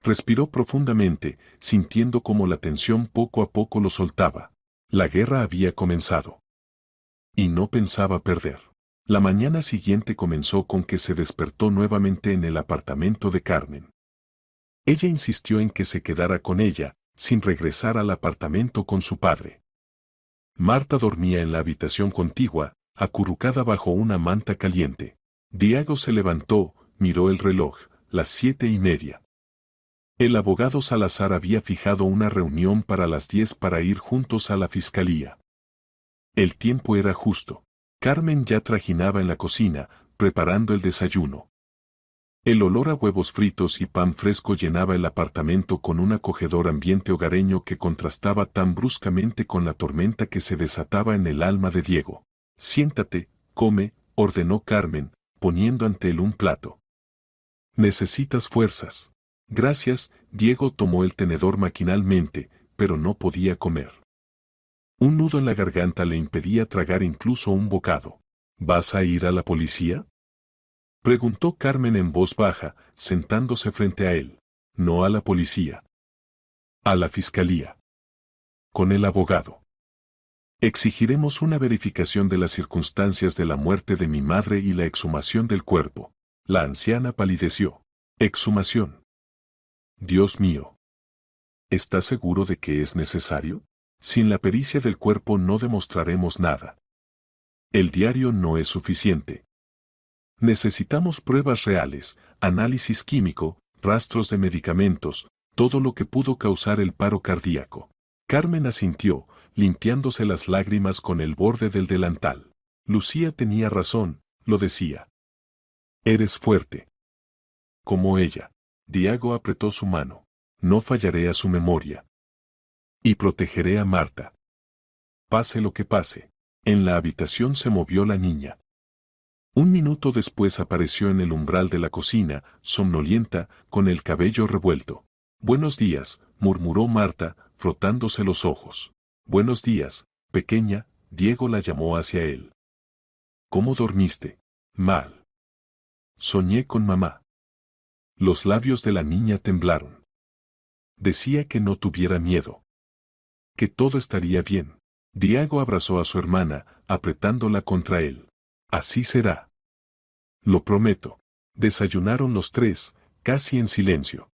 Speaker 1: Respiró profundamente, sintiendo cómo la tensión poco a poco lo soltaba. La guerra había comenzado. Y no pensaba perder. La mañana siguiente comenzó con que se despertó nuevamente en el apartamento de Carmen. Ella insistió en que se quedara con ella, sin regresar al apartamento con su padre. Marta dormía en la habitación contigua, acurrucada bajo una manta caliente. Diego se levantó, miró el reloj, las 7:30. El abogado Salazar había fijado una reunión para las 10 para ir juntos a la fiscalía. El tiempo era justo. Carmen ya trajinaba en la cocina, preparando el desayuno. El olor a huevos fritos y pan fresco llenaba el apartamento con un acogedor ambiente hogareño que contrastaba tan bruscamente con la tormenta que se desataba en el alma de Diego. Siéntate, come, ordenó Carmen, poniendo ante él un plato. Necesitas fuerzas. Gracias, Diego tomó el tenedor maquinalmente, pero no podía comer. Un nudo en la garganta le impedía tragar incluso un bocado. ¿Vas a ir a la policía? Preguntó Carmen en voz baja, sentándose frente a él. No a la policía. A la fiscalía. Con el abogado. Exigiremos una verificación de las circunstancias de la muerte de mi madre y la exhumación del cuerpo. La anciana palideció. Exhumación. Dios mío. ¿Está seguro de que es necesario? Sin la pericia del cuerpo no demostraremos nada. El diario no es suficiente. Necesitamos pruebas reales, análisis químico, rastros de medicamentos, todo lo que pudo causar el paro cardíaco. Carmen asintió, limpiándose las lágrimas con el borde del delantal. Lucía tenía razón, lo decía. Eres fuerte. Como ella. Diego apretó su mano. No fallaré a su memoria. Y protegeré a Marta. Pase lo que pase. En la habitación se movió la niña. Un minuto después apareció en el umbral de la cocina, somnolienta, con el cabello revuelto. Buenos días, murmuró Marta, frotándose los ojos. Buenos días, pequeña, Diego la llamó hacia él. ¿Cómo dormiste? Mal. Soñé con mamá. Los labios de la niña temblaron. Decía que no tuviera miedo. Que todo estaría bien. Diego abrazó a su hermana, apretándola contra él. Así será. Lo prometo. Desayunaron los tres, casi en silencio.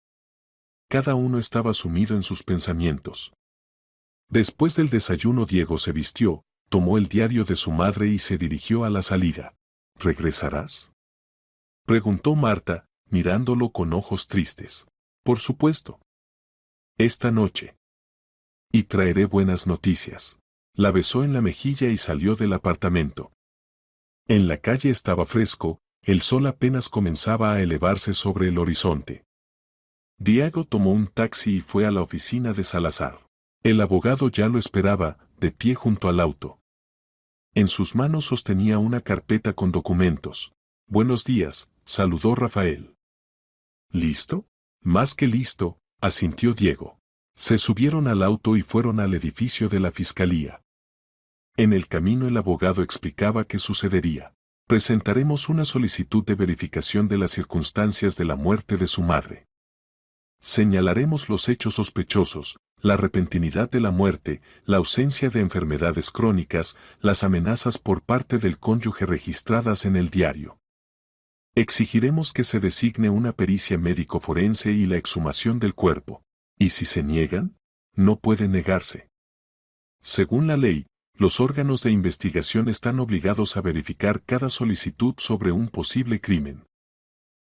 Speaker 1: Cada uno estaba sumido en sus pensamientos. Después del desayuno Diego se vistió, tomó el diario de su madre y se dirigió a la salida. ¿Regresarás? Preguntó Marta, mirándolo con ojos tristes. Por supuesto. Esta noche. Y traeré buenas noticias. La besó en la mejilla y salió del apartamento. En la calle estaba fresco, el sol apenas comenzaba a elevarse sobre el horizonte. Diego tomó un taxi y fue a la oficina de Salazar. El abogado ya lo esperaba, de pie junto al auto. En sus manos sostenía una carpeta con documentos. Buenos días, saludó Rafael. ¿Listo? Más que listo, asintió Diego. Se subieron al auto y fueron al edificio de la fiscalía. En el camino el abogado explicaba qué sucedería. Presentaremos una solicitud de verificación de las circunstancias de la muerte de su madre. Señalaremos los hechos sospechosos, la repentinidad de la muerte, la ausencia de enfermedades crónicas, las amenazas por parte del cónyuge registradas en el diario. Exigiremos que se designe una pericia médico-forense y la exhumación del cuerpo. ¿Y si se niegan? No puede negarse. Según la ley, los órganos de investigación están obligados a verificar cada solicitud sobre un posible crimen.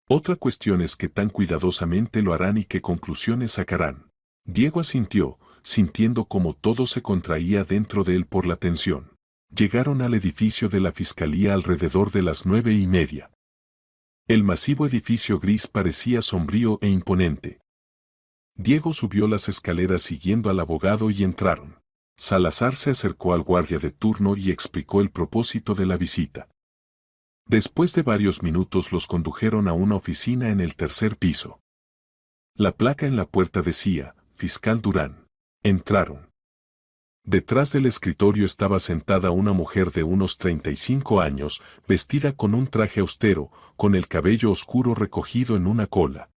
Speaker 1: Otra cuestión es que tan cuidadosamente lo harán y qué conclusiones sacarán. Diego asintió, sintiendo como todo se contraía dentro de él por la tensión. Llegaron al edificio de la fiscalía alrededor de las 9:30. El masivo edificio gris parecía sombrío e imponente. Diego subió las escaleras siguiendo al abogado y entraron. Salazar se acercó al guardia de turno y explicó el propósito de la visita. Después de varios minutos los condujeron a una oficina en el tercer piso. La placa en la puerta decía, Fiscal Durán. Entraron. Detrás del escritorio estaba sentada una mujer de unos 35 años, vestida con un traje austero, con el cabello oscuro recogido en una cola.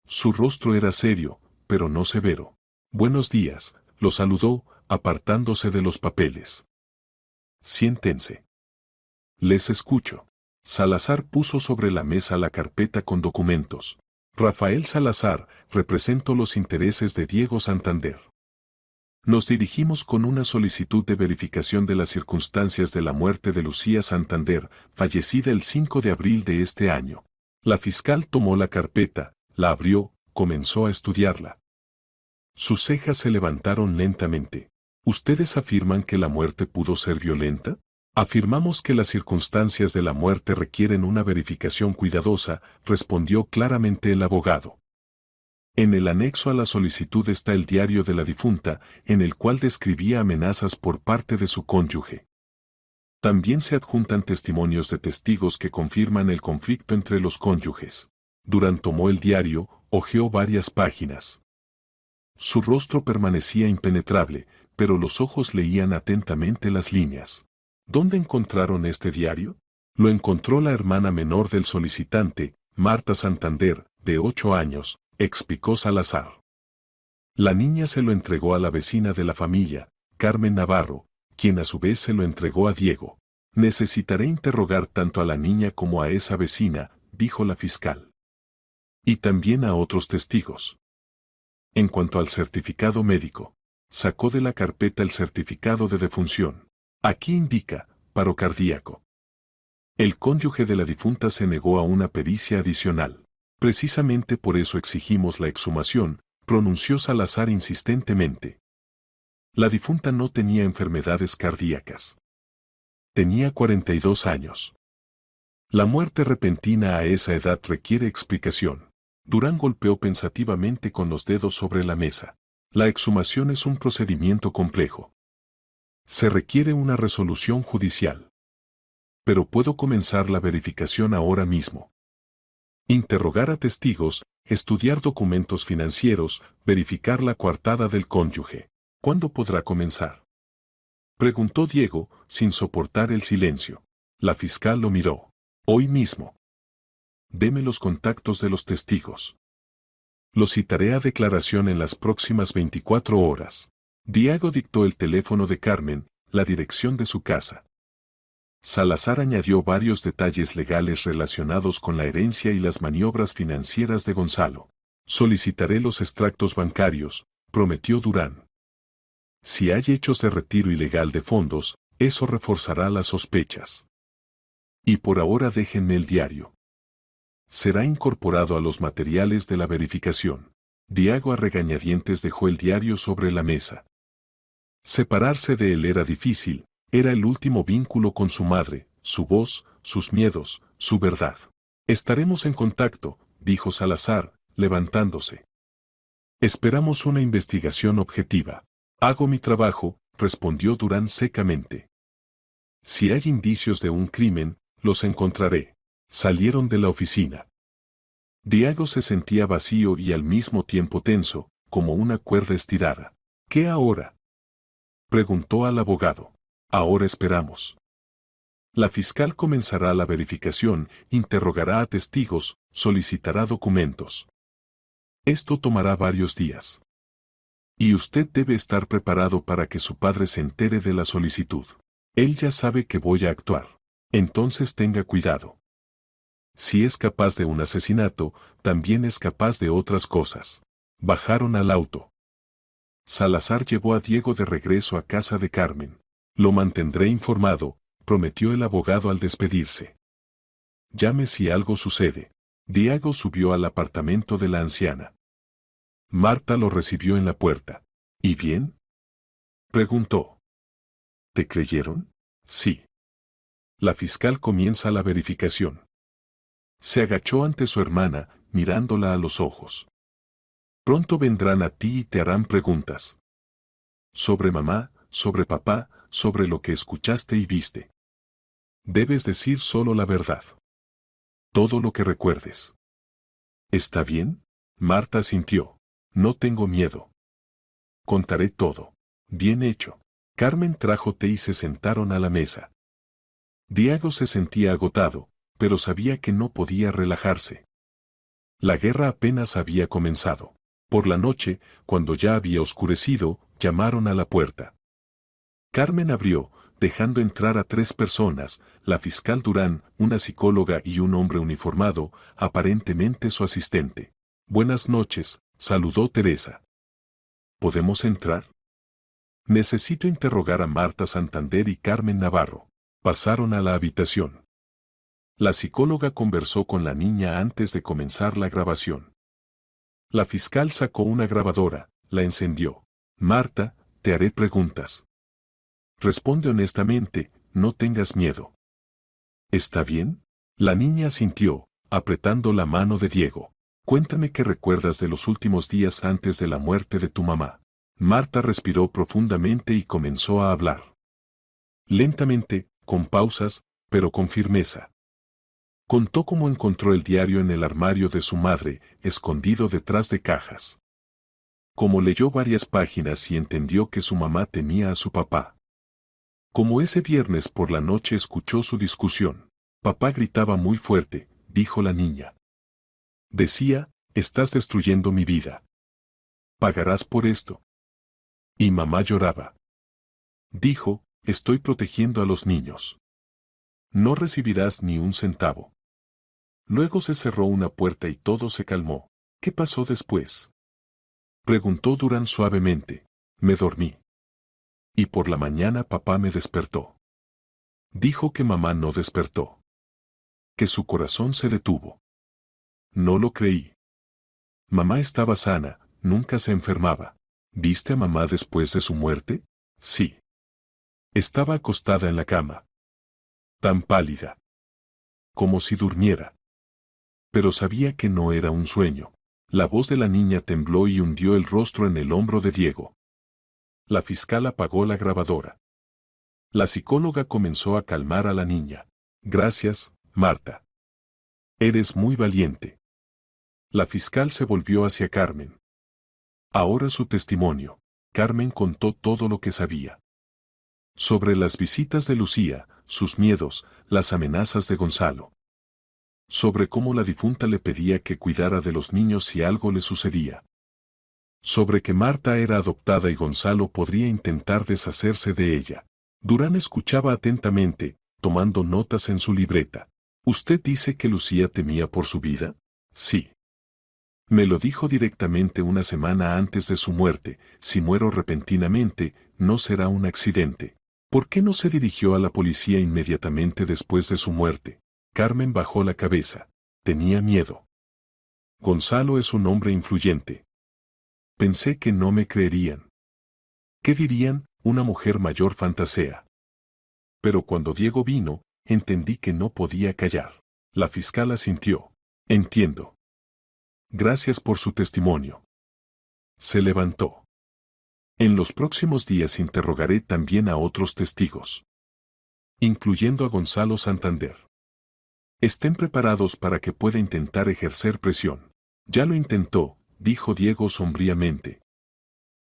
Speaker 1: Su rostro era serio, pero no severo. Buenos días, lo saludó, apartándose de los papeles. Siéntense. Les escucho. Salazar puso sobre la mesa la carpeta con documentos. Rafael Salazar, represento los intereses de Diego Santander. Nos dirigimos con una solicitud de verificación de las circunstancias de la muerte de Lucía Santander, fallecida el 5 de abril de este año. La fiscal tomó la carpeta, la abrió, comenzó a estudiarla. Sus cejas se levantaron lentamente. ¿Ustedes afirman que la muerte pudo ser violenta? Afirmamos que las circunstancias de la muerte requieren una verificación cuidadosa, respondió claramente el abogado. En el anexo a la solicitud está el diario de la difunta, en el cual describía amenazas por parte de su cónyuge. También se adjuntan testimonios de testigos que confirman el conflicto entre los cónyuges. Durán tomó el diario, hojeó varias páginas. Su rostro permanecía impenetrable, pero los ojos leían atentamente las líneas. ¿Dónde encontraron este diario? Lo encontró la hermana menor del solicitante, Marta Santander, de 8 años, explicó Salazar. La niña se lo entregó a la vecina de la familia, Carmen Navarro, quien a su vez se lo entregó a Diego. Necesitaré interrogar tanto a la niña como a esa vecina, dijo la fiscal. Y también a otros testigos. En cuanto al certificado médico, sacó de la carpeta el certificado de defunción. Aquí indica, paro cardíaco. El cónyuge de la difunta se negó a una pericia adicional. Precisamente por eso exigimos la exhumación, pronunció Salazar insistentemente. La difunta no tenía enfermedades cardíacas. Tenía 42 años. La muerte repentina a esa edad requiere explicación. Durán golpeó pensativamente con los dedos sobre la mesa. La exhumación es un procedimiento complejo. Se requiere una resolución judicial. Pero puedo comenzar la verificación ahora mismo. Interrogar a testigos, estudiar documentos financieros, verificar la coartada del cónyuge. ¿Cuándo podrá comenzar? Preguntó Diego, sin soportar el silencio. La fiscal lo miró. Hoy mismo. Deme los contactos de los testigos. Los citaré a declaración en las próximas 24 horas. Diego dictó el teléfono de Carmen, la dirección de su casa. Salazar añadió varios detalles legales relacionados con la herencia y las maniobras financieras de Gonzalo. Solicitaré los extractos bancarios, prometió Durán. Si hay hechos de retiro ilegal de fondos, eso reforzará las sospechas. Y por ahora déjenme el diario. Será incorporado a los materiales de la verificación. Diago a regañadientes dejó el diario sobre la mesa. Separarse de él era difícil, era el último vínculo con su madre, su voz, sus miedos, su verdad. Estaremos en contacto, dijo Salazar, levantándose. Esperamos una investigación objetiva. Hago mi trabajo, respondió Durán secamente. Si hay indicios de un crimen, los encontraré. Salieron de la oficina. Diago se sentía vacío y al mismo tiempo tenso, como una cuerda estirada. ¿Qué ahora?, preguntó al abogado. Ahora esperamos. La fiscal comenzará la verificación, interrogará a testigos, solicitará documentos. Esto tomará varios días. Y usted debe estar preparado para que su padre se entere de la solicitud. Él ya sabe que voy a actuar. Entonces tenga cuidado. Si es capaz de un asesinato, también es capaz de otras cosas. Bajaron al auto. Salazar llevó a Diego de regreso a casa de Carmen. Lo mantendré informado, prometió el abogado al despedirse. Llame si algo sucede. Diego subió al apartamento de la anciana. Marta lo recibió en la puerta. ¿Y bien?, preguntó. ¿Te creyeron? Sí. La fiscal comienza la verificación. Se agachó ante su hermana, mirándola a los ojos. Pronto vendrán a ti y te harán preguntas. Sobre mamá, sobre papá, sobre lo que escuchaste y viste. Debes decir solo la verdad. Todo lo que recuerdes. ¿Está bien? Marta asintió. No tengo miedo. Contaré todo. Bien hecho. Carmen trajo té y se sentaron a la mesa. Diego se sentía agotado, pero sabía que no podía relajarse. La guerra apenas había comenzado. Por la noche, cuando ya había oscurecido, llamaron a la puerta. Carmen abrió, dejando entrar a 3 personas, la fiscal Durán, una psicóloga y un hombre uniformado, aparentemente su asistente. Buenas noches, saludó Teresa. ¿Podemos entrar? Necesito interrogar a Marta Santander y Carmen Navarro. Pasaron a la habitación. La psicóloga conversó con la niña antes de comenzar la grabación. La fiscal sacó una grabadora, la encendió. Marta, te haré preguntas. Responde honestamente, no tengas miedo. ¿Está bien? La niña asintió, apretando la mano de Diego. Cuéntame qué recuerdas de los últimos días antes de la muerte de tu mamá. Marta respiró profundamente y comenzó a hablar. Lentamente, con pausas, pero con firmeza. Contó cómo encontró el diario en el armario de su madre, escondido detrás de cajas. Cómo leyó varias páginas y entendió que su mamá temía a su papá. Como ese viernes por la noche escuchó su discusión. Papá gritaba muy fuerte, dijo la niña. Decía, estás destruyendo mi vida. Pagarás por esto. Y mamá lloraba. Dijo, estoy protegiendo a los niños. No recibirás ni un centavo. Luego se cerró una puerta y todo se calmó. ¿Qué pasó después?, preguntó Durán suavemente. Me dormí. Y por la mañana papá me despertó. Dijo que mamá no despertó. Que su corazón se detuvo. No lo creí. Mamá estaba sana, nunca se enfermaba. ¿Viste a mamá después de su muerte? Sí. Estaba acostada en la cama. Tan pálida. Como si durmiera. Pero sabía que no era un sueño. La voz de la niña tembló y hundió el rostro en el hombro de Diego. La fiscal apagó la grabadora. La psicóloga comenzó a calmar a la niña. Gracias, Marta. Eres muy valiente. La fiscal se volvió hacia Carmen. Ahora su testimonio. Carmen contó todo lo que sabía. Sobre las visitas de Lucía, sus miedos, las amenazas de Gonzalo. Sobre cómo la difunta le pedía que cuidara de los niños si algo le sucedía. Sobre que Marta era adoptada y Gonzalo podría intentar deshacerse de ella. Durán escuchaba atentamente, tomando notas en su libreta. ¿Usted dice que Lucía temía por su vida? Sí. Me lo dijo directamente una semana antes de su muerte. Si muero repentinamente, no será un accidente. ¿Por qué no se dirigió a la policía inmediatamente después de su muerte? Carmen bajó la cabeza. Tenía miedo. Gonzalo es un hombre influyente. Pensé que no me creerían. ¿Qué dirían? Una mujer mayor fantasea. Pero cuando Diego vino, entendí que no podía callar. La fiscal asintió. Entiendo. Gracias por su testimonio. Se levantó. En los próximos días interrogaré también a otros testigos, incluyendo a Gonzalo Santander. Estén preparados para que pueda intentar ejercer presión. Ya lo intentó, dijo Diego sombríamente.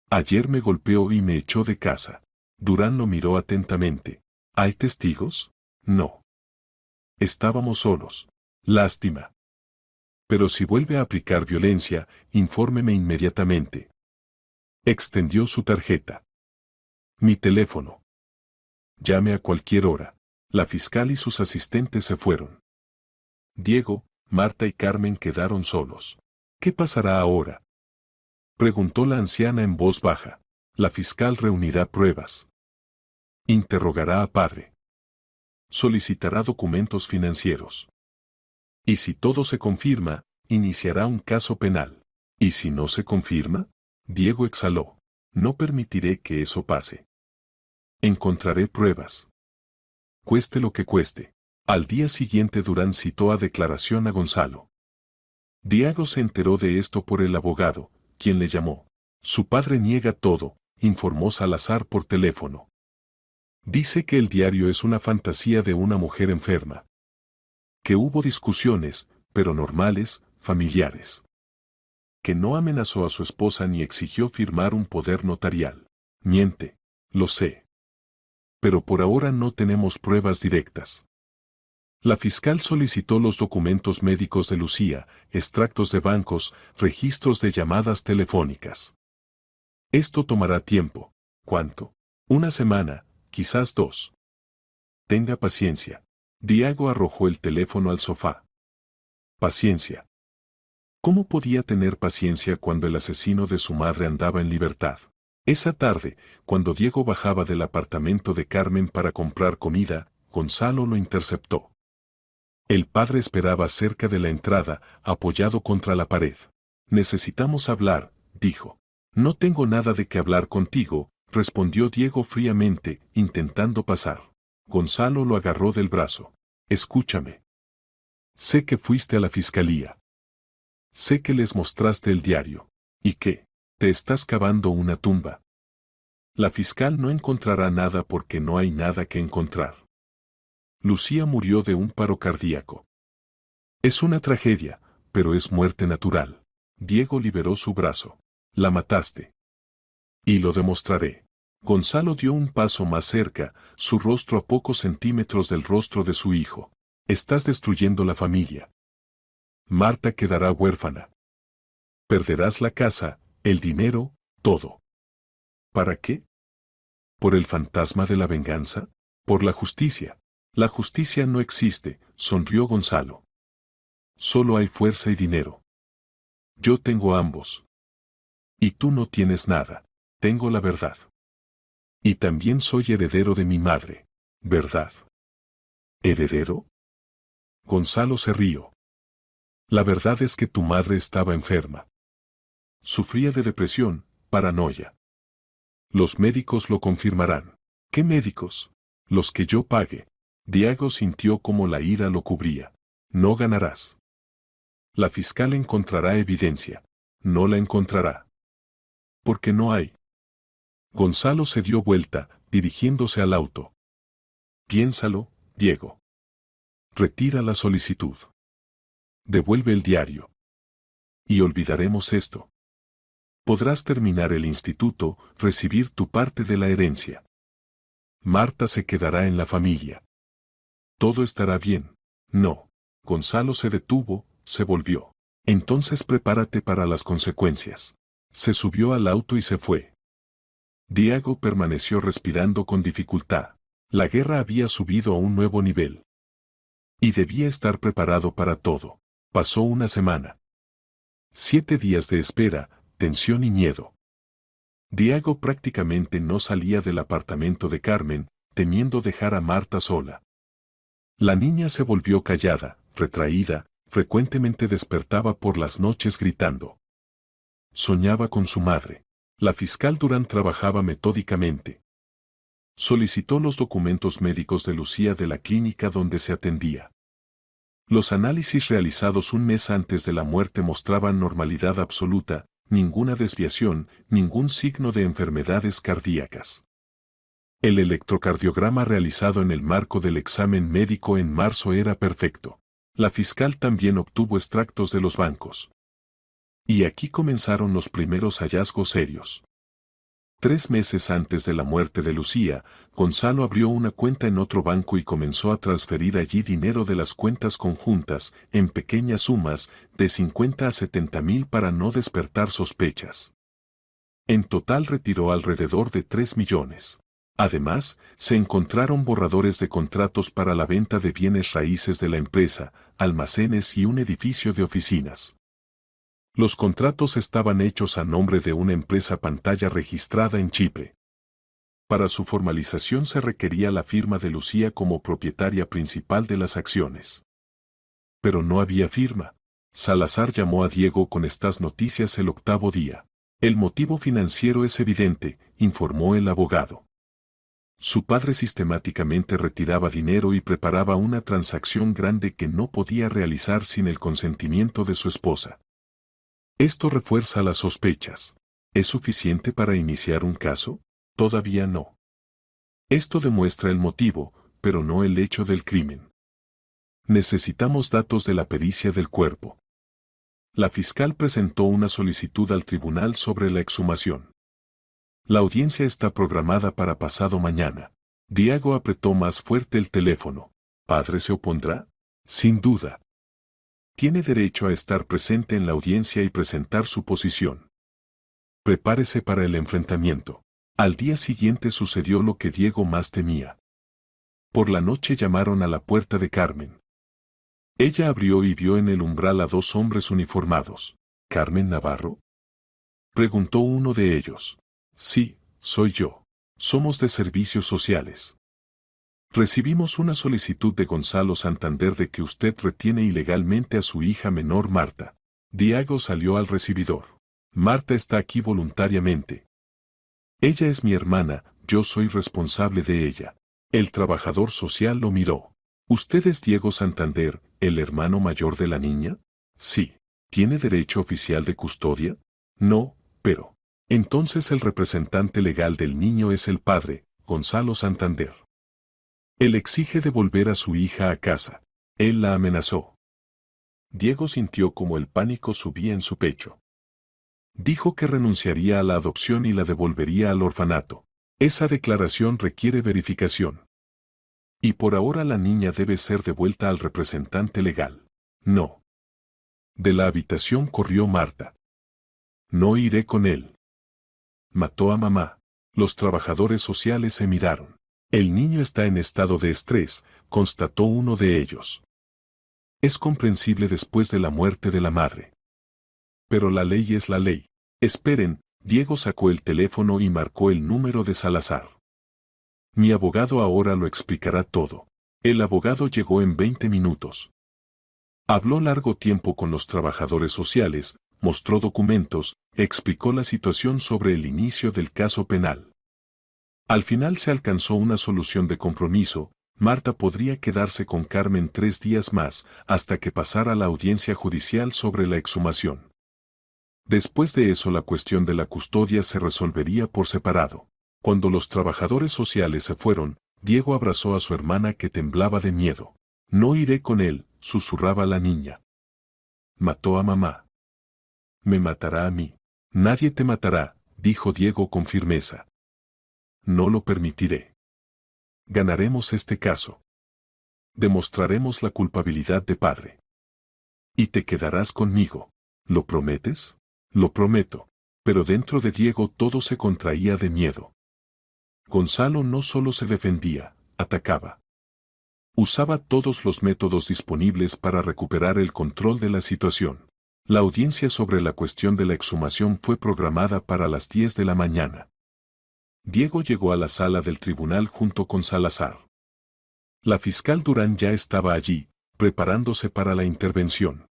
Speaker 1: Ayer me golpeó y me echó de casa. Durán lo miró atentamente. ¿Hay testigos? No. Estábamos solos. Lástima. Pero si vuelve a aplicar violencia, infórmeme inmediatamente. Extendió su tarjeta. Mi teléfono. Llame a cualquier hora. La fiscal y sus asistentes se fueron. Diego, Marta y Carmen quedaron solos. ¿Qué pasará ahora?, preguntó la anciana en voz baja. La fiscal reunirá pruebas. Interrogará a padre. Solicitará documentos financieros. Y si todo se confirma, iniciará un caso penal. ¿Y si no se confirma? Diego exhaló. No permitiré que eso pase. Encontraré pruebas. Cueste lo que cueste. Al día siguiente Durán citó a declaración a Gonzalo. Diego se enteró de esto por el abogado, quien le llamó. Su padre niega todo, informó Salazar por teléfono. Dice que el diario es una fantasía de una mujer enferma. Que hubo discusiones, pero normales, familiares. Que no amenazó a su esposa ni exigió firmar un poder notarial. Miente, lo sé. Pero por ahora no tenemos pruebas directas. La fiscal solicitó los documentos médicos de Lucía, extractos de bancos, registros de llamadas telefónicas. Esto tomará tiempo. ¿Cuánto? Una semana, quizás 2. Tenga paciencia. Diego arrojó el teléfono al sofá. Paciencia. ¿Cómo podía tener paciencia cuando el asesino de su madre andaba en libertad? Esa tarde, cuando Diego bajaba del apartamento de Carmen para comprar comida, Gonzalo lo interceptó. El padre esperaba cerca de la entrada, apoyado contra la pared. Necesitamos hablar, dijo. No tengo nada de qué hablar contigo, respondió Diego fríamente, intentando pasar. Gonzalo lo agarró del brazo. Escúchame. Sé que fuiste a la fiscalía. Sé que les mostraste el diario. ¿Y qué? Te estás cavando una tumba. La fiscal no encontrará nada porque no hay nada que encontrar. Lucía murió de un paro cardíaco. Es una tragedia, pero es muerte natural. Diego liberó su brazo. La mataste. Y lo demostraré. Gonzalo dio un paso más cerca, su rostro a pocos centímetros del rostro de su hijo. Estás destruyendo la familia. Marta quedará huérfana. Perderás la casa, el dinero, todo. ¿Para qué? ¿Por el fantasma de la venganza? ¿Por la justicia? La justicia no existe, sonrió Gonzalo. Solo hay fuerza y dinero. Yo tengo ambos. Y tú no tienes nada. Tengo la verdad. Y también soy heredero de mi madre. ¿Verdad? ¿Heredero? Gonzalo se rió. La verdad es que tu madre estaba enferma. Sufría de depresión, paranoia. Los médicos lo confirmarán. ¿Qué médicos? Los que yo pague. Diego sintió como la ira lo cubría. No ganarás. La fiscal encontrará evidencia. No la encontrará. Porque no hay. Gonzalo se dio vuelta, dirigiéndose al auto. Piénsalo, Diego. Retira la solicitud. Devuelve el diario. Y olvidaremos esto. Podrás terminar el instituto, recibir tu parte de la herencia. Marta se quedará en la familia. Todo estará bien. No. Gonzalo se detuvo, se volvió. Entonces prepárate para las consecuencias. Se subió al auto y se fue. Diego permaneció respirando con dificultad. La guerra había subido a un nuevo nivel. Y debía estar preparado para todo. Pasó una semana. 7 días de espera, tensión y miedo. Diego prácticamente no salía del apartamento de Carmen, temiendo dejar a Marta sola. La niña se volvió callada, retraída, frecuentemente despertaba por las noches gritando. Soñaba con su madre. La fiscal Durán trabajaba metódicamente. Solicitó los documentos médicos de Lucía de la clínica donde se atendía. Los análisis realizados un mes antes de la muerte mostraban normalidad absoluta, ninguna desviación, ningún signo de enfermedades cardíacas. El electrocardiograma realizado en el marco del examen médico en marzo era perfecto. La fiscal también obtuvo extractos de los bancos. Y aquí comenzaron los primeros hallazgos serios. 3 meses antes de la muerte de Lucía, Gonzalo abrió una cuenta en otro banco y comenzó a transferir allí dinero de las cuentas conjuntas, en pequeñas sumas, de 50 a 70.000 para no despertar sospechas. En total retiró alrededor de 3 millones. Además, se encontraron borradores de contratos para la venta de bienes raíces de la empresa, almacenes y un edificio de oficinas. Los contratos estaban hechos a nombre de una empresa pantalla registrada en Chipre. Para su formalización se requería la firma de Lucía como propietaria principal de las acciones. Pero no había firma. Salazar llamó a Diego con estas noticias el 8º día. El motivo financiero es evidente, informó el abogado. Su padre sistemáticamente retiraba dinero y preparaba una transacción grande que no podía realizar sin el consentimiento de su esposa. Esto refuerza las sospechas. ¿Es suficiente para iniciar un caso? Todavía no. Esto demuestra el motivo, pero no el hecho del crimen. Necesitamos datos de la pericia del cuerpo. La fiscal presentó una solicitud al tribunal sobre la exhumación. La audiencia está programada para pasado mañana. Diego apretó más fuerte el teléfono. ¿Padre se opondrá? Sin duda. Tiene derecho a estar presente en la audiencia y presentar su posición. Prepárese para el enfrentamiento. Al día siguiente sucedió lo que Diego más temía. Por la noche llamaron a la puerta de Carmen. Ella abrió y vio en el umbral a 2 hombres uniformados. ¿Carmen Navarro?, preguntó uno de ellos. Sí, soy yo. Somos de servicios sociales. Recibimos una solicitud de Gonzalo Santander de que usted retiene ilegalmente a su hija menor Marta. Diego salió al recibidor. Marta está aquí voluntariamente. Ella es mi hermana, yo soy responsable de ella. El trabajador social lo miró. ¿Usted es Diego Santander, el hermano mayor de la niña? Sí. ¿Tiene derecho oficial de custodia? No, pero. Entonces el representante legal del niño es el padre, Gonzalo Santander. Él exige devolver a su hija a casa. Él la amenazó. Diego sintió como el pánico subía en su pecho. Dijo que renunciaría a la adopción y la devolvería al orfanato. Esa declaración requiere verificación. Y por ahora la niña debe ser devuelta al representante legal. No. De la habitación corrió Marta. No iré con él. Mató a mamá. Los trabajadores sociales se miraron. El niño está en estado de estrés, constató uno de ellos. Es comprensible después de la muerte de la madre. Pero la ley es la ley. Esperen, Diego sacó el teléfono y marcó el número de Salazar. Mi abogado ahora lo explicará todo. El abogado llegó en 20 minutos. Habló largo tiempo con los trabajadores sociales, mostró documentos, explicó la situación sobre el inicio del caso penal. Al final se alcanzó una solución de compromiso. Marta podría quedarse con Carmen 3 días más, hasta que pasara la audiencia judicial sobre la exhumación. Después de eso la cuestión de la custodia se resolvería por separado. Cuando los trabajadores sociales se fueron, Diego abrazó a su hermana que temblaba de miedo. No iré con él, susurraba la niña. Mató a mamá. Me matará a mí. Nadie te matará, dijo Diego con firmeza. No lo permitiré. Ganaremos este caso. Demostraremos la culpabilidad de padre. Y te quedarás conmigo. ¿Lo prometes? Lo prometo. Pero dentro de Diego todo se contraía de miedo. Gonzalo no solo se defendía, atacaba. Usaba todos los métodos disponibles para recuperar el control de la situación. La audiencia sobre la cuestión de la exhumación fue programada para las 10 de la mañana. Diego llegó a la sala del tribunal junto con Salazar. La fiscal Durán ya estaba allí, preparándose para la intervención.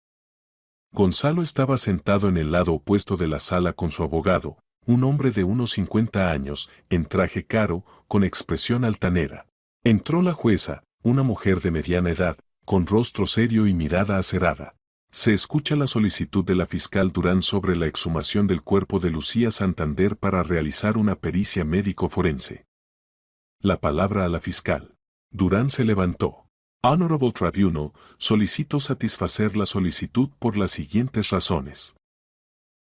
Speaker 1: Gonzalo estaba sentado en el lado opuesto de la sala con su abogado, un hombre de unos 50 años, en traje caro, con expresión altanera. Entró la jueza, una mujer de mediana edad, con rostro serio y mirada acerada. Se escucha la solicitud de la fiscal Durán sobre la exhumación del cuerpo de Lucía Santander para realizar una pericia médico-forense. La palabra a la fiscal. Durán se levantó. Honorable Tribunal, solicito satisfacer la solicitud por las siguientes razones.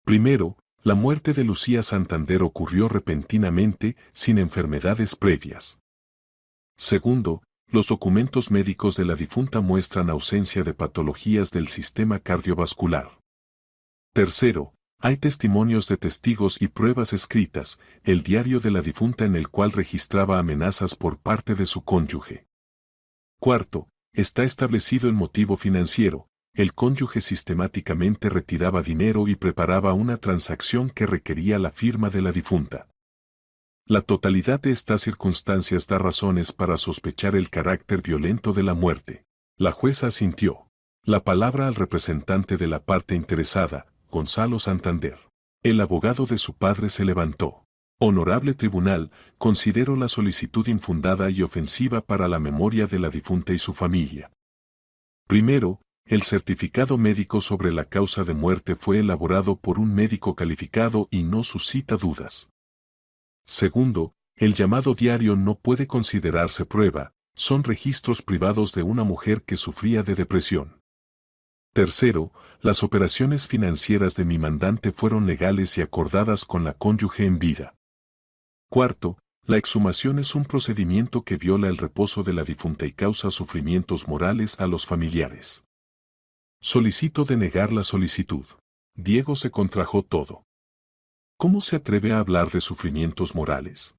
Speaker 1: Primero, la muerte de Lucía Santander ocurrió repentinamente, sin enfermedades previas. Segundo, los documentos médicos de la difunta muestran ausencia de patologías del sistema cardiovascular. Tercero, hay testimonios de testigos y pruebas escritas, el diario de la difunta en el cual registraba amenazas por parte de su cónyuge. Cuarto, está establecido el motivo financiero, el cónyuge sistemáticamente retiraba dinero y preparaba una transacción que requería la firma de la difunta. La totalidad de estas circunstancias da razones para sospechar el carácter violento de la muerte. La jueza asintió. La palabra al representante de la parte interesada, Gonzalo Santander. El abogado de su padre se levantó. Honorable tribunal, considero la solicitud infundada y ofensiva para la memoria de la difunta y su familia. Primero, el certificado médico sobre la causa de muerte fue elaborado por un médico calificado y no suscita dudas. Segundo, el llamado diario no puede considerarse prueba, son registros privados de una mujer que sufría de depresión. Tercero, las operaciones financieras de mi mandante fueron legales y acordadas con la cónyuge en vida. Cuarto, la exhumación es un procedimiento que viola el reposo de la difunta y causa sufrimientos morales a los familiares. Solicito denegar la solicitud. Diego se contrajo todo. ¿Cómo se atreve a hablar de sufrimientos morales?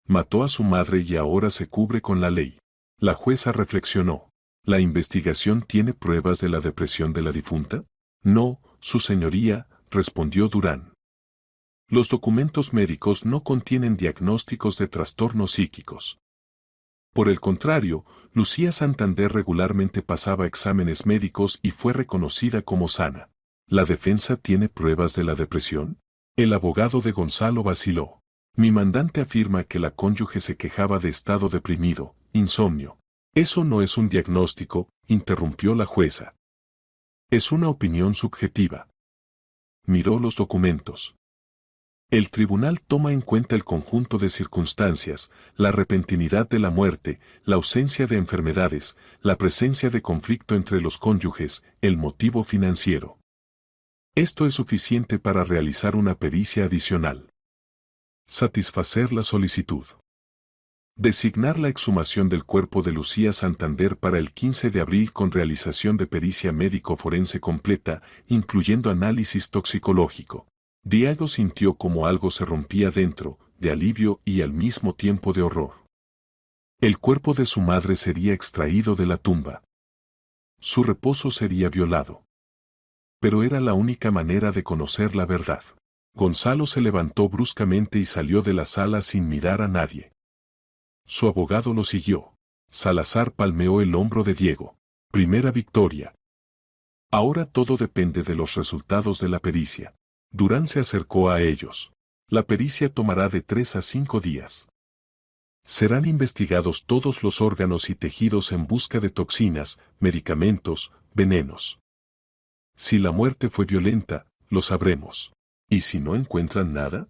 Speaker 1: Mató a su madre y ahora se cubre con la ley. La jueza reflexionó. ¿La investigación tiene pruebas de la depresión de la difunta? No, su señoría, respondió Durán. Los documentos médicos no contienen diagnósticos de trastornos psíquicos. Por el contrario, Lucía Santander regularmente pasaba exámenes médicos y fue reconocida como sana. ¿La defensa tiene pruebas de la depresión? El abogado de Gonzalo vaciló. Mi mandante afirma que la cónyuge se quejaba de estado deprimido, insomnio. Eso no es un diagnóstico, interrumpió la jueza. Es una opinión subjetiva. Miró los documentos. El tribunal toma en cuenta el conjunto de circunstancias, la repentinidad de la muerte, la ausencia de enfermedades, la presencia de conflicto entre los cónyuges, el motivo financiero. Esto es suficiente para realizar una pericia adicional. Satisfacer la solicitud. Designar la exhumación del cuerpo de Lucía Santander para el 15 de abril con realización de pericia médico-forense completa, incluyendo análisis toxicológico. Diego sintió como algo se rompía dentro, de alivio y al mismo tiempo de horror. El cuerpo de su madre sería extraído de la tumba. Su reposo sería violado. Pero era la única manera de conocer la verdad. Gonzalo se levantó bruscamente y salió de la sala sin mirar a nadie. Su abogado lo siguió. Salazar palmeó el hombro de Diego. Primera victoria. Ahora todo depende de los resultados de la pericia. Durán se acercó a ellos. La pericia tomará de 3 a 5 días. Serán investigados todos los órganos y tejidos en busca de toxinas, medicamentos, venenos. Si la muerte fue violenta, lo sabremos. ¿Y si no encuentran nada?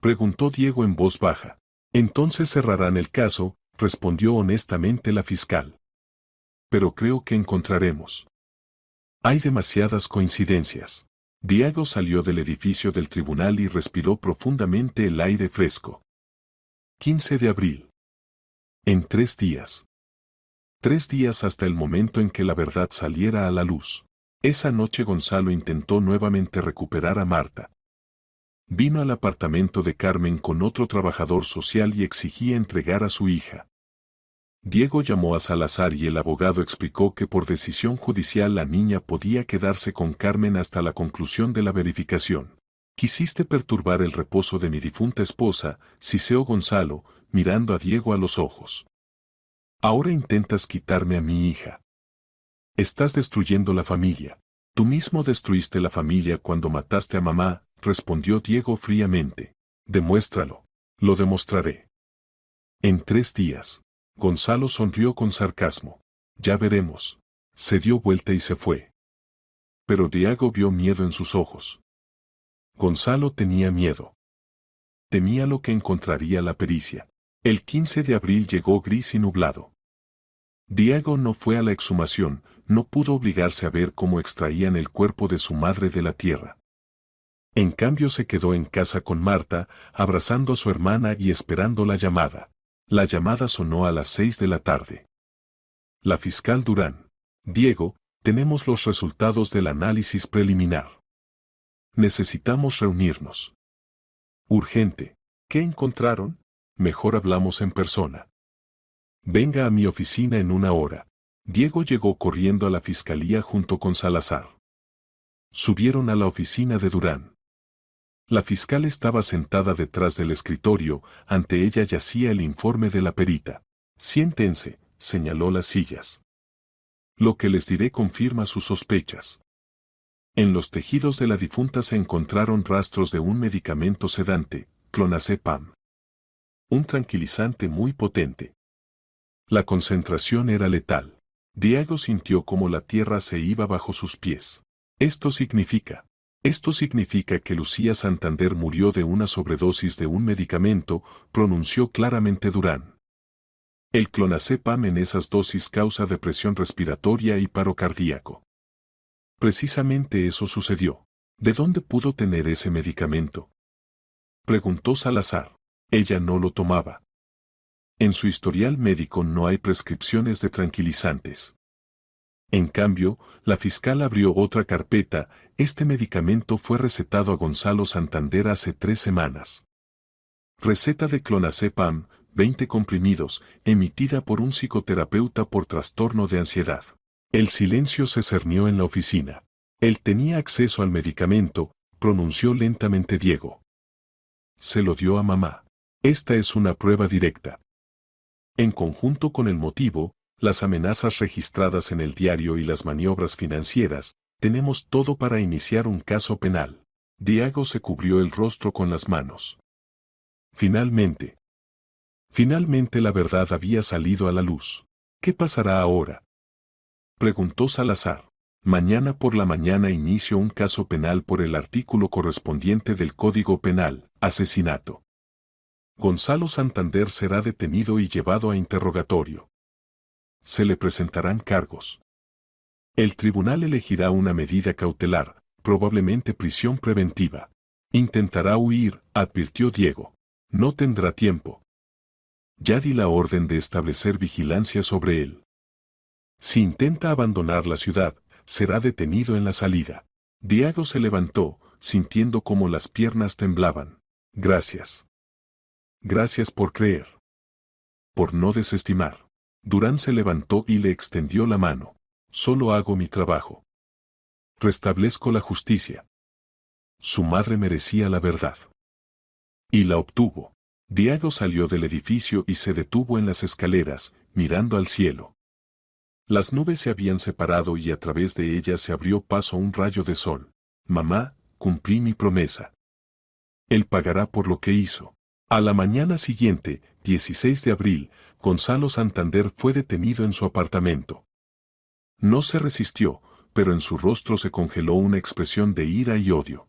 Speaker 1: Preguntó Diego en voz baja. Entonces cerrarán el caso, respondió honestamente la fiscal. Pero creo que encontraremos. Hay demasiadas coincidencias. Diego salió del edificio del tribunal y respiró profundamente el aire fresco. 15 de abril. En 3 días. 3 días hasta el momento en que la verdad saliera a la luz. Esa noche Gonzalo intentó nuevamente recuperar a Marta. Vino al apartamento de Carmen con otro trabajador social y exigía entregar a su hija. Diego llamó a Salazar y el abogado explicó que por decisión judicial la niña podía quedarse con Carmen hasta la conclusión de la verificación. Quisiste perturbar el reposo de mi difunta esposa, siseó Gonzalo, mirando a Diego a los ojos. Ahora intentas quitarme a mi hija. Estás destruyendo la familia. Tú mismo destruiste la familia cuando mataste a mamá, respondió Diego fríamente. Demuéstralo. Lo demostraré. En 3 días. Gonzalo sonrió con sarcasmo. Ya veremos. Se dio vuelta y se fue. Pero Diego vio miedo en sus ojos. Gonzalo tenía miedo. Temía lo que encontraría la pericia. El 15 de abril llegó gris y nublado. Diego no fue a la exhumación, no pudo obligarse a ver cómo extraían el cuerpo de su madre de la tierra. En cambio se quedó en casa con Marta, abrazando a su hermana y esperando la llamada. La llamada sonó a las 6 de la tarde. La fiscal Durán. Diego, tenemos los resultados del análisis preliminar. Necesitamos reunirnos. Urgente. ¿Qué encontraron? Mejor hablamos en persona. Venga a mi oficina en 1 hora. Diego llegó corriendo a la fiscalía junto con Salazar. Subieron a la oficina de Durán. La fiscal estaba sentada detrás del escritorio, ante ella yacía el informe de la perita. Siéntense, señaló las sillas. Lo que les diré confirma sus sospechas. En los tejidos de la difunta se encontraron rastros de un medicamento sedante, clonazepam. Un tranquilizante muy potente. La concentración era letal. Diego sintió como la tierra se iba bajo sus pies. Esto significa que Lucía Santander murió de una sobredosis de un medicamento, pronunció claramente Durán. El clonazepam en esas dosis causa depresión respiratoria y paro cardíaco. Precisamente eso sucedió. ¿De dónde pudo tener ese medicamento? Preguntó Salazar. Ella no lo tomaba. En su historial médico no hay prescripciones de tranquilizantes. En cambio, la fiscal abrió otra carpeta. Este medicamento fue recetado a Gonzalo Santander hace 3 semanas. Receta de clonazepam, 20 comprimidos, emitida por un psicoterapeuta por trastorno de ansiedad. El silencio se cernió en la oficina. Él tenía acceso al medicamento, pronunció lentamente Diego. Se lo dio a mamá. Esta es una prueba directa. En conjunto con el motivo, las amenazas registradas en el diario y las maniobras financieras, tenemos todo para iniciar un caso penal. Diego se cubrió el rostro con las manos. Finalmente la verdad había salido a la luz. ¿Qué pasará ahora? Preguntó Salazar. Mañana por la mañana inicio un caso penal por el artículo correspondiente del Código Penal, asesinato. Gonzalo Santander será detenido y llevado a interrogatorio. Se le presentarán cargos. El tribunal elegirá una medida cautelar, probablemente prisión preventiva. Intentará huir, advirtió Diego. No tendrá tiempo. Ya di la orden de establecer vigilancia sobre él. Si intenta abandonar la ciudad, será detenido en la salida. Diego se levantó, sintiendo como las piernas temblaban. Gracias. Gracias por creer. Por no desestimar. Durán se levantó y le extendió la mano. Solo hago mi trabajo. Restablezco la justicia. Su madre merecía la verdad. Y la obtuvo. Diego salió del edificio y se detuvo en las escaleras, mirando al cielo. Las nubes se habían separado y a través de ellas se abrió paso un rayo de sol. Mamá, cumplí mi promesa. Él pagará por lo que hizo. A la mañana siguiente, 16 de abril, Gonzalo Santander fue detenido en su apartamento. No se resistió, pero en su rostro se congeló una expresión de ira y odio.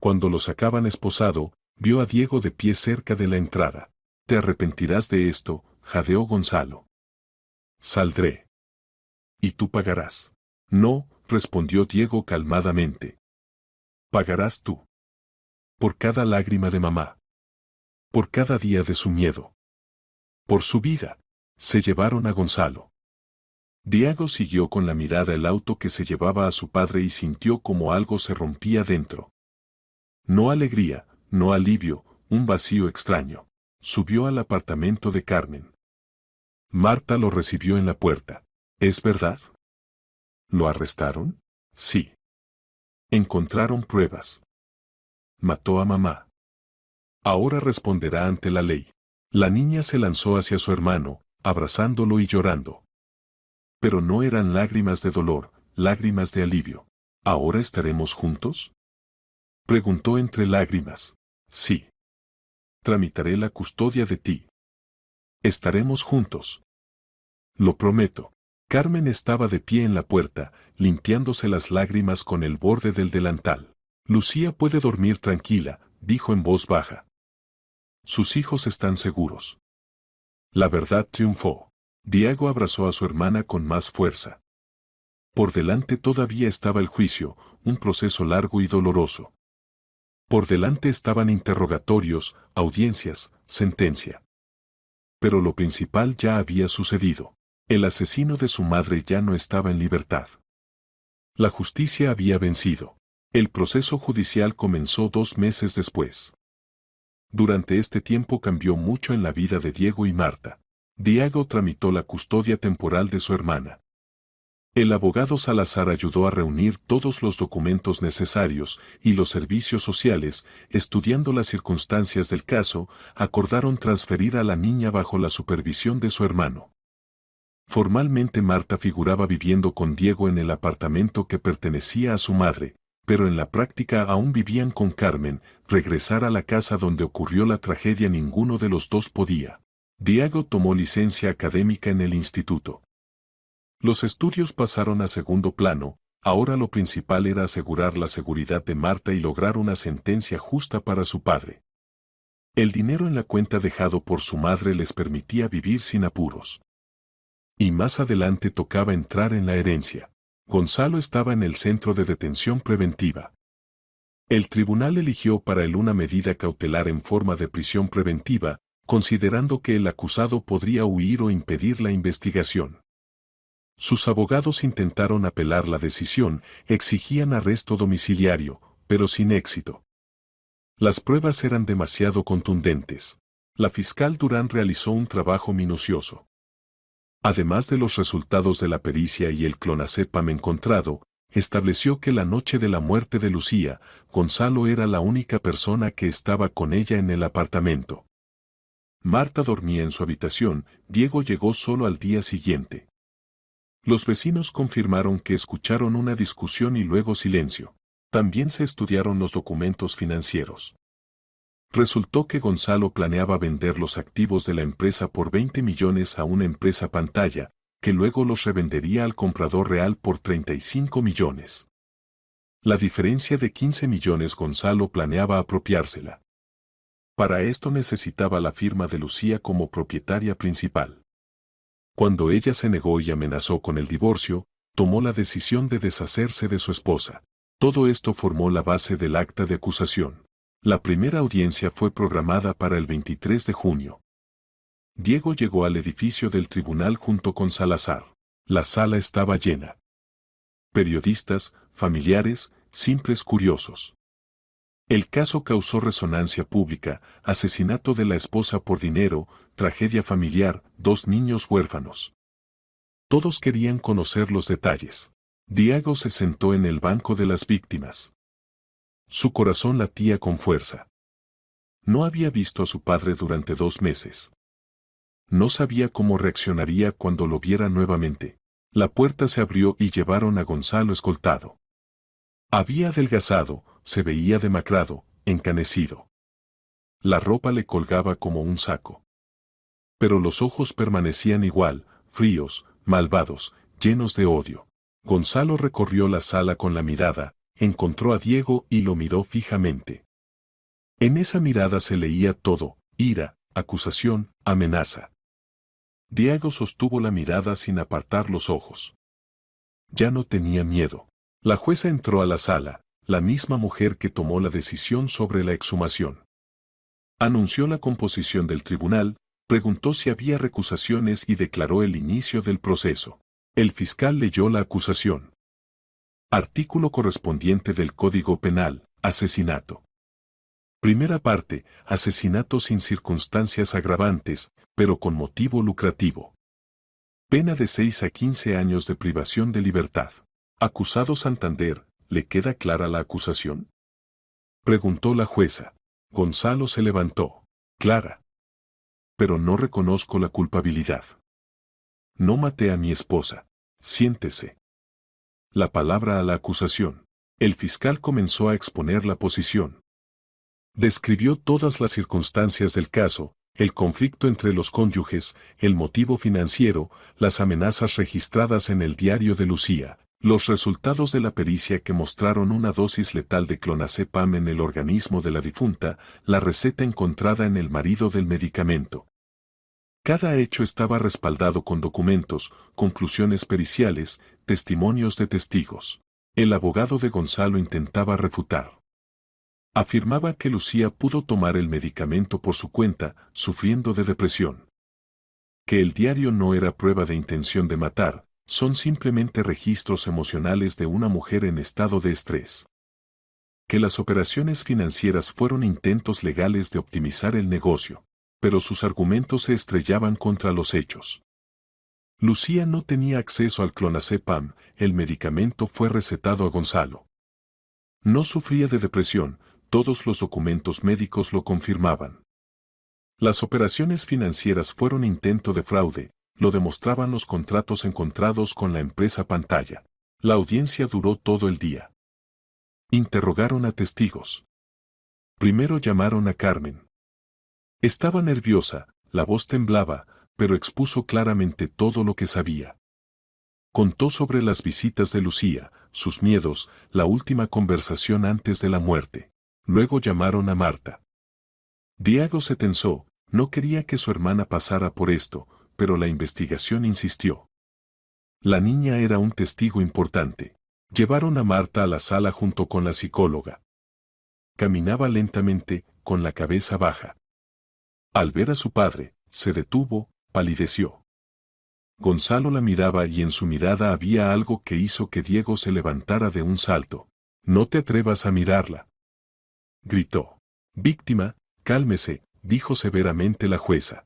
Speaker 1: Cuando lo sacaban esposado, vio a Diego de pie cerca de la entrada. Te arrepentirás de esto, jadeó Gonzalo. Saldré. Y tú pagarás. No, respondió Diego calmadamente. Pagarás tú. Por cada lágrima de mamá. Por cada día de su miedo. Por su vida. Se llevaron a Gonzalo. Diego siguió con la mirada el auto que se llevaba a su padre y sintió como algo se rompía dentro. No alegría, no alivio, un vacío extraño. Subió al apartamento de Carmen. Marta lo recibió en la puerta. ¿Es verdad? ¿Lo arrestaron? Sí. Encontraron pruebas. mató a mamá. Ahora responderá ante la ley. La niña se lanzó hacia su hermano, abrazándolo y llorando. Pero no eran lágrimas de dolor, lágrimas de alivio. ¿Ahora estaremos juntos?, preguntó entre lágrimas. Sí. Tramitaré la custodia de ti. Estaremos juntos. Lo prometo. Carmen estaba de pie en la puerta, limpiándose las lágrimas con el borde del delantal. Lucía puede dormir tranquila, dijo en voz baja. Sus hijos están seguros. La verdad triunfó. Diego abrazó a su hermana con más fuerza. Por delante todavía estaba el juicio, un proceso largo y doloroso. Por delante estaban interrogatorios, audiencias, sentencia. Pero lo principal ya había sucedido. El asesino de su madre ya no estaba en libertad. La justicia había vencido. El proceso judicial comenzó 2 meses después. Durante este tiempo cambió mucho en la vida de Diego y Marta. Diego tramitó la custodia temporal de su hermana. El abogado Salazar ayudó a reunir todos los documentos necesarios y los servicios sociales, estudiando las circunstancias del caso, acordaron transferir a la niña bajo la supervisión de su hermano. Formalmente Marta figuraba viviendo con Diego en el apartamento que pertenecía a su madre, pero en la práctica aún vivían con Carmen. Regresar a la casa donde ocurrió la tragedia ninguno de los dos podía. Diego tomó licencia académica en el instituto. Los estudios pasaron a segundo plano, ahora lo principal era asegurar la seguridad de Marta y lograr una sentencia justa para su padre. El dinero en la cuenta dejado por su madre les permitía vivir sin apuros. Y más adelante tocaba entrar en la herencia. Gonzalo estaba en el centro de detención preventiva. El tribunal eligió para él una medida cautelar en forma de prisión preventiva, considerando que el acusado podría huir o impedir la investigación. Sus abogados intentaron apelar la decisión, exigían arresto domiciliario, pero sin éxito. Las pruebas eran demasiado contundentes. La fiscal Durán realizó un trabajo minucioso. Además de los resultados de la pericia y el clonazepam encontrado, estableció que la noche de la muerte de Lucía, Gonzalo era la única persona que estaba con ella en el apartamento. Marta dormía en su habitación, Diego llegó solo al día siguiente. Los vecinos confirmaron que escucharon una discusión y luego silencio. También se estudiaron los documentos financieros. Resultó que Gonzalo planeaba vender los activos de la empresa por 20 millones a una empresa pantalla, que luego los revendería al comprador real por 35 millones. La diferencia de 15 millones Gonzalo planeaba apropiársela. Para esto necesitaba la firma de Lucía como propietaria principal. Cuando ella se negó y amenazó con el divorcio, tomó la decisión de deshacerse de su esposa. Todo esto formó la base del acta de acusación. La primera audiencia fue programada para el 23 de junio. Diego llegó al edificio del tribunal junto con Salazar. La sala estaba llena. Periodistas, familiares, simples curiosos. El caso causó resonancia pública, asesinato de la esposa por dinero, tragedia familiar, 2 niños huérfanos. Todos querían conocer los detalles. Diego se sentó en el banco de las víctimas. Su corazón latía con fuerza. No había visto a su padre durante 2 meses. No sabía cómo reaccionaría cuando lo viera nuevamente. La puerta se abrió y llevaron a Gonzalo escoltado. Había adelgazado, se veía demacrado, encanecido. La ropa le colgaba como un saco. Pero los ojos permanecían igual, fríos, malvados, llenos de odio. Gonzalo recorrió la sala con la mirada, encontró a Diego y lo miró fijamente. En esa mirada se leía todo, ira, acusación, amenaza. Diego sostuvo la mirada sin apartar los ojos. Ya no tenía miedo. La jueza entró a la sala, la misma mujer que tomó la decisión sobre la exhumación. Anunció la composición del tribunal, preguntó si había recusaciones y declaró el inicio del proceso. El fiscal leyó la acusación. Artículo correspondiente del Código Penal, asesinato. Primera parte, asesinato sin circunstancias agravantes, pero con motivo lucrativo. Pena de 6 a 15 años de privación de libertad. Acusado Santander, ¿le queda clara la acusación? Preguntó la jueza. Gonzalo se levantó. Clara. Pero no reconozco la culpabilidad. No maté a mi esposa. Siéntese. La palabra a la acusación. El fiscal comenzó a exponer la posición. Describió todas las circunstancias del caso, el conflicto entre los cónyuges, el motivo financiero, las amenazas registradas en el diario de Lucía, los resultados de la pericia que mostraron una dosis letal de clonazepam en el organismo de la difunta, la receta encontrada en el marido del medicamento. Cada hecho estaba respaldado con documentos, conclusiones periciales, testimonios de testigos. El abogado de Gonzalo intentaba refutar. Afirmaba que Lucía pudo tomar el medicamento por su cuenta, sufriendo de depresión. Que el diario no era prueba de intención de matar, son simplemente registros emocionales de una mujer en estado de estrés. Que las operaciones financieras fueron intentos legales de optimizar el negocio, pero sus argumentos se estrellaban contra los hechos. Lucía no tenía acceso al clonazepam, el medicamento fue recetado a Gonzalo. No sufría de depresión, todos los documentos médicos lo confirmaban. Las operaciones financieras fueron intento de fraude, lo demostraban los contratos encontrados con la empresa Pantalla. La audiencia duró todo el día. Interrogaron a testigos. Primero llamaron a Carmen. Estaba nerviosa, la voz temblaba, pero expuso claramente todo lo que sabía. Contó sobre las visitas de Lucía, sus miedos, la última conversación antes de la muerte. Luego llamaron a Marta. Diego se tensó, no quería que su hermana pasara por esto, pero la investigación insistió. La niña era un testigo importante. Llevaron a Marta a la sala junto con la psicóloga. Caminaba lentamente, con la cabeza baja. Al ver a su padre, se detuvo, palideció. Gonzalo la miraba y en su mirada había algo que hizo que Diego se levantara de un salto. «No te atrevas a mirarla», gritó. «Víctima, cálmese», dijo severamente la jueza.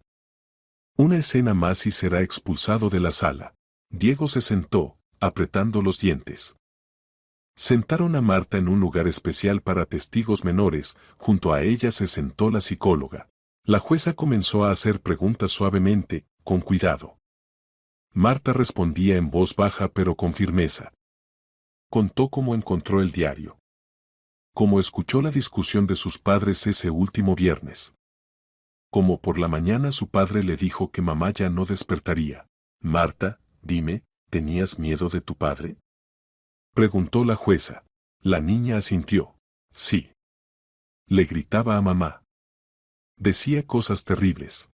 Speaker 1: «Una escena más y será expulsado de la sala». Diego se sentó, apretando los dientes. Sentaron a Marta en un lugar especial para testigos menores, junto a ella se sentó la psicóloga. La jueza comenzó a hacer preguntas suavemente, con cuidado. Marta respondía en voz baja pero con firmeza. Contó cómo encontró el diario. Cómo escuchó la discusión de sus padres ese último viernes. Cómo por la mañana su padre le dijo que mamá ya no despertaría. «Marta, dime, ¿tenías miedo de tu padre?», preguntó la jueza. La niña asintió. «Sí». Le gritaba a mamá. Decía cosas terribles.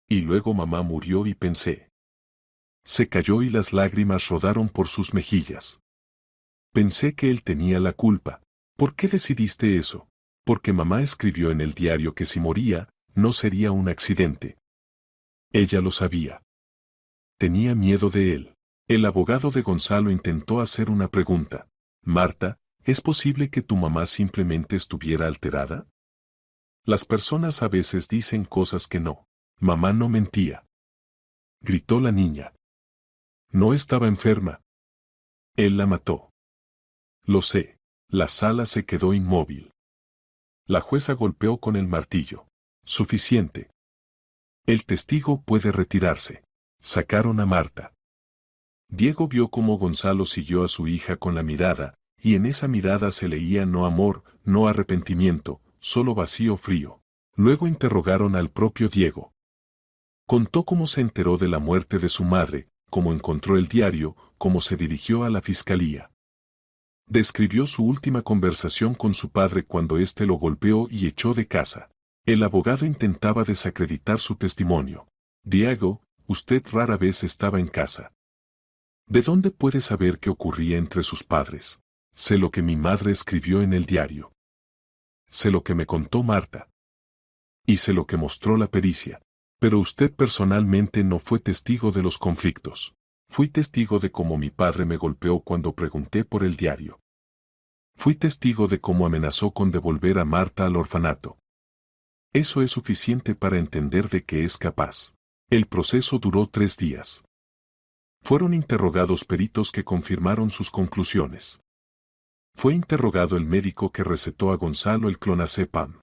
Speaker 1: Y luego mamá murió y pensé. Se calló y las lágrimas rodaron por sus mejillas. Pensé que él tenía la culpa. ¿Por qué decidiste eso? Porque mamá escribió en el diario que si moría, no sería un accidente. Ella lo sabía. Tenía miedo de él. El abogado de Gonzalo intentó hacer una pregunta. «Marta, ¿es posible que tu mamá simplemente estuviera alterada? Las personas a veces dicen cosas que no. Mamá no mentía», gritó la niña. «No estaba enferma. Él la mató». «Lo sé». La sala se quedó inmóvil. La jueza golpeó con el martillo. «Suficiente. El testigo puede retirarse». Sacaron a Marta. Diego vio cómo Gonzalo siguió a su hija con la mirada, y en esa mirada se leía no amor, no arrepentimiento, solo vacío frío. Luego interrogaron al propio Diego. Contó cómo se enteró de la muerte de su madre, cómo encontró el diario, cómo se dirigió a la fiscalía. Describió su última conversación con su padre cuando éste lo golpeó y echó de casa. El abogado intentaba desacreditar su testimonio. «Diego, usted rara vez estaba en casa. ¿De dónde puede saber qué ocurría entre sus padres? Sé lo que mi madre escribió en el diario. Sé lo que me contó Marta. Y sé lo que mostró la pericia. Pero usted personalmente no fue testigo de los conflictos. Fui testigo de cómo mi padre me golpeó cuando pregunté por el diario. Fui testigo de cómo amenazó con devolver a Marta al orfanato. Eso es suficiente para entender de qué es capaz». El proceso duró 3 días. Fueron interrogados peritos que confirmaron sus conclusiones. Fue interrogado el médico que recetó a Gonzalo el clonazepam.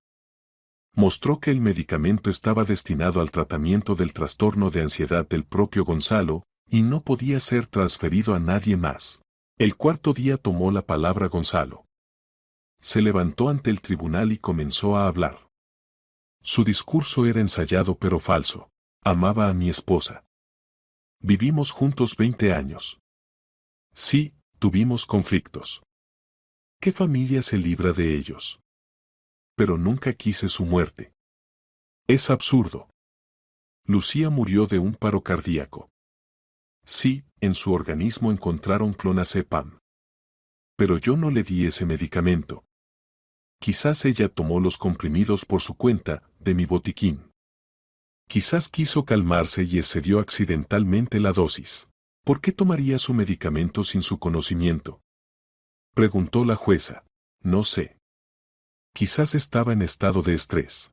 Speaker 1: Mostró que el medicamento estaba destinado al tratamiento del trastorno de ansiedad del propio Gonzalo y no podía ser transferido a nadie más. El cuarto día tomó la palabra Gonzalo. Se levantó ante el tribunal y comenzó a hablar. Su discurso era ensayado pero falso. Amaba a mi esposa. Vivimos juntos 20 años. Sí, tuvimos conflictos. ¿Qué familia se libra de ellos? Pero nunca quise su muerte. Es absurdo. Lucía murió de un paro cardíaco. Sí, en su organismo encontraron clonazepam. Pero yo no le di ese medicamento. Quizás ella tomó los comprimidos por su cuenta, de mi botiquín. Quizás quiso calmarse y excedió accidentalmente la dosis. ¿Por qué tomaría su medicamento sin su conocimiento? Preguntó la jueza. No sé. Quizás estaba en estado de estrés.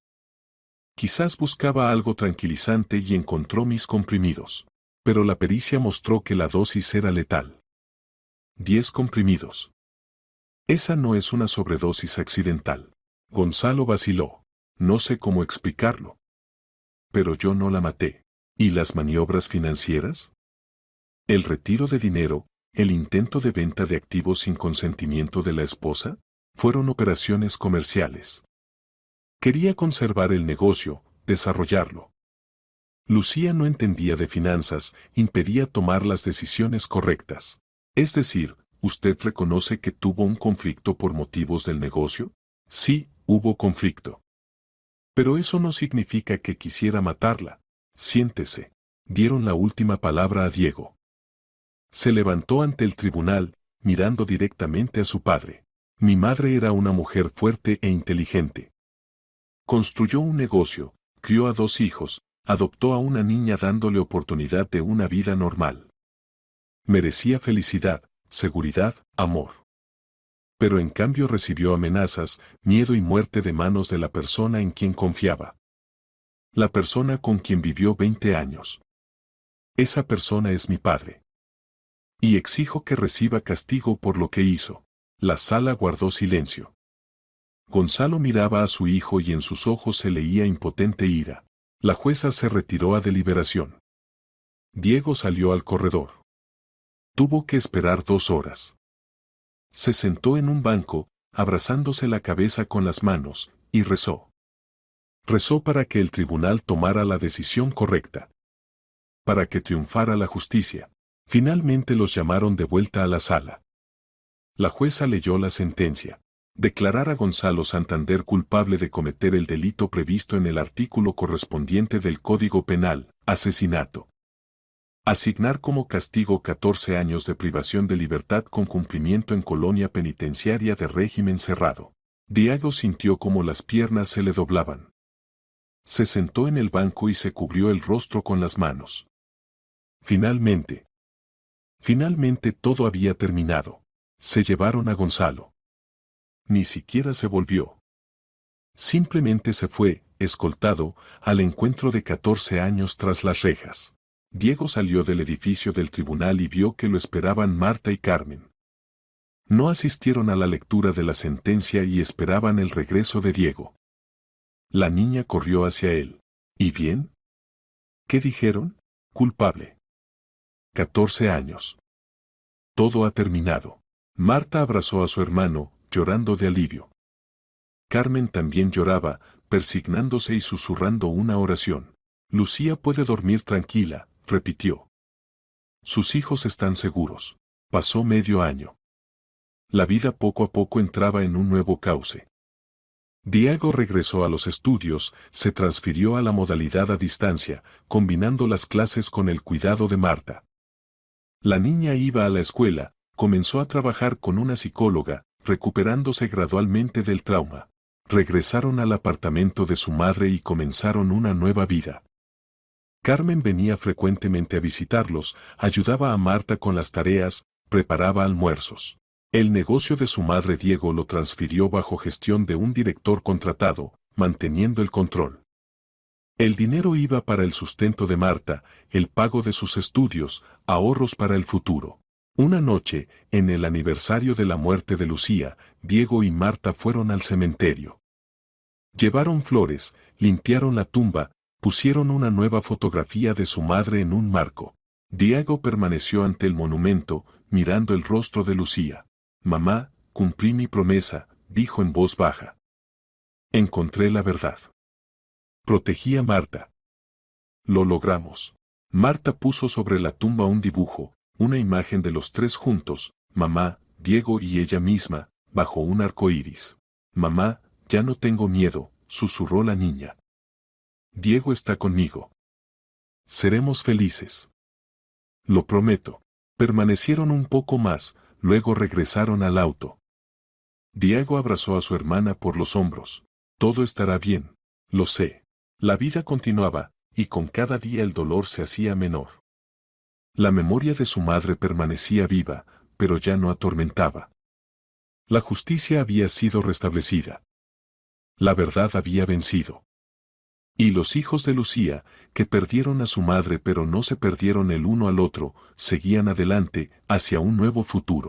Speaker 1: Quizás buscaba algo tranquilizante y encontró mis comprimidos. Pero la pericia mostró que la dosis era letal. 10 comprimidos. Esa no es una sobredosis accidental. Gonzalo vaciló. No sé cómo explicarlo. Pero yo no la maté. ¿Y las maniobras financieras? ¿El retiro de dinero, el intento de venta de activos sin consentimiento de la esposa? Fueron operaciones comerciales. Quería conservar el negocio, desarrollarlo. Lucía no entendía de finanzas, impedía tomar las decisiones correctas. Es decir, ¿usted reconoce que tuvo un conflicto por motivos del negocio? Sí, hubo conflicto. Pero eso no significa que quisiera matarla. Siéntese. Dieron la última palabra a Diego. Se levantó ante el tribunal, mirando directamente a su padre. Mi madre era una mujer fuerte e inteligente. Construyó un negocio, crió a 2 hijos, adoptó a una niña dándole oportunidad de una vida normal. Merecía felicidad, seguridad, amor. Pero en cambio recibió amenazas, miedo y muerte de manos de la persona en quien confiaba. La persona con quien vivió 20 años. Esa persona es mi padre. Y exijo que reciba castigo por lo que hizo. La sala guardó silencio. Gonzalo miraba a su hijo y en sus ojos se leía impotente ira. La jueza se retiró a deliberación. Diego salió al corredor. Tuvo que esperar 2 horas. Se sentó en un banco, abrazándose la cabeza con las manos, y rezó. Rezó para que el tribunal tomara la decisión correcta. Para que triunfara la justicia. Finalmente los llamaron de vuelta a la sala. La jueza leyó la sentencia. Declarar a Gonzalo Santander culpable de cometer el delito previsto en el artículo correspondiente del Código Penal, asesinato. Asignar como castigo 14 años de privación de libertad con cumplimiento en colonia penitenciaria de régimen cerrado. Diego sintió como las piernas se le doblaban. Se sentó en el banco y se cubrió el rostro con las manos. Finalmente todo había terminado. Se llevaron a Gonzalo. Ni siquiera se volvió. Simplemente se fue, escoltado, al encuentro de 14 años tras las rejas. Diego salió del edificio del tribunal y vio que lo esperaban Marta y Carmen. No asistieron a la lectura de la sentencia y esperaban el regreso de Diego. La niña corrió hacia él. ¿Y bien? ¿Qué dijeron? Culpable. 14 años. Todo ha terminado. Marta abrazó a su hermano, llorando de alivio. Carmen también lloraba, persignándose y susurrando una oración. Lucía puede dormir tranquila, repitió. Sus hijos están seguros. Pasó medio año. La vida poco a poco entraba en un nuevo cauce. Diego regresó a los estudios, se transfirió a la modalidad a distancia, combinando las clases con el cuidado de Marta. La niña iba a la escuela, comenzó a trabajar con una psicóloga, recuperándose gradualmente del trauma. Regresaron al apartamento de su madre y comenzaron una nueva vida. Carmen venía frecuentemente a visitarlos, ayudaba a Marta con las tareas, preparaba almuerzos. El negocio de su madre Diego lo transfirió bajo gestión de un director contratado, manteniendo el control. El dinero iba para el sustento de Marta, el pago de sus estudios, ahorros para el futuro. Una noche, en el aniversario de la muerte de Lucía, Diego y Marta fueron al cementerio. Llevaron flores, limpiaron la tumba, pusieron una nueva fotografía de su madre en un marco. Diego permaneció ante el monumento, mirando el rostro de Lucía. Mamá, cumplí mi promesa, dijo en voz baja. Encontré la verdad. Protegí a Marta. Lo logramos. Marta puso sobre la tumba un dibujo, una imagen de los tres juntos, mamá, Diego y ella misma, bajo un arco iris. Mamá, ya no tengo miedo, susurró la niña. Diego está conmigo. Seremos felices. Lo prometo. Permanecieron un poco más, luego regresaron al auto. Diego abrazó a su hermana por los hombros. Todo estará bien. Lo sé. La vida continuaba, y con cada día el dolor se hacía menor. La memoria de su madre permanecía viva, pero ya no atormentaba. La justicia había sido restablecida. La verdad había vencido. Y los hijos de Lucía, que perdieron a su madre pero no se perdieron el uno al otro, seguían adelante, hacia un nuevo futuro.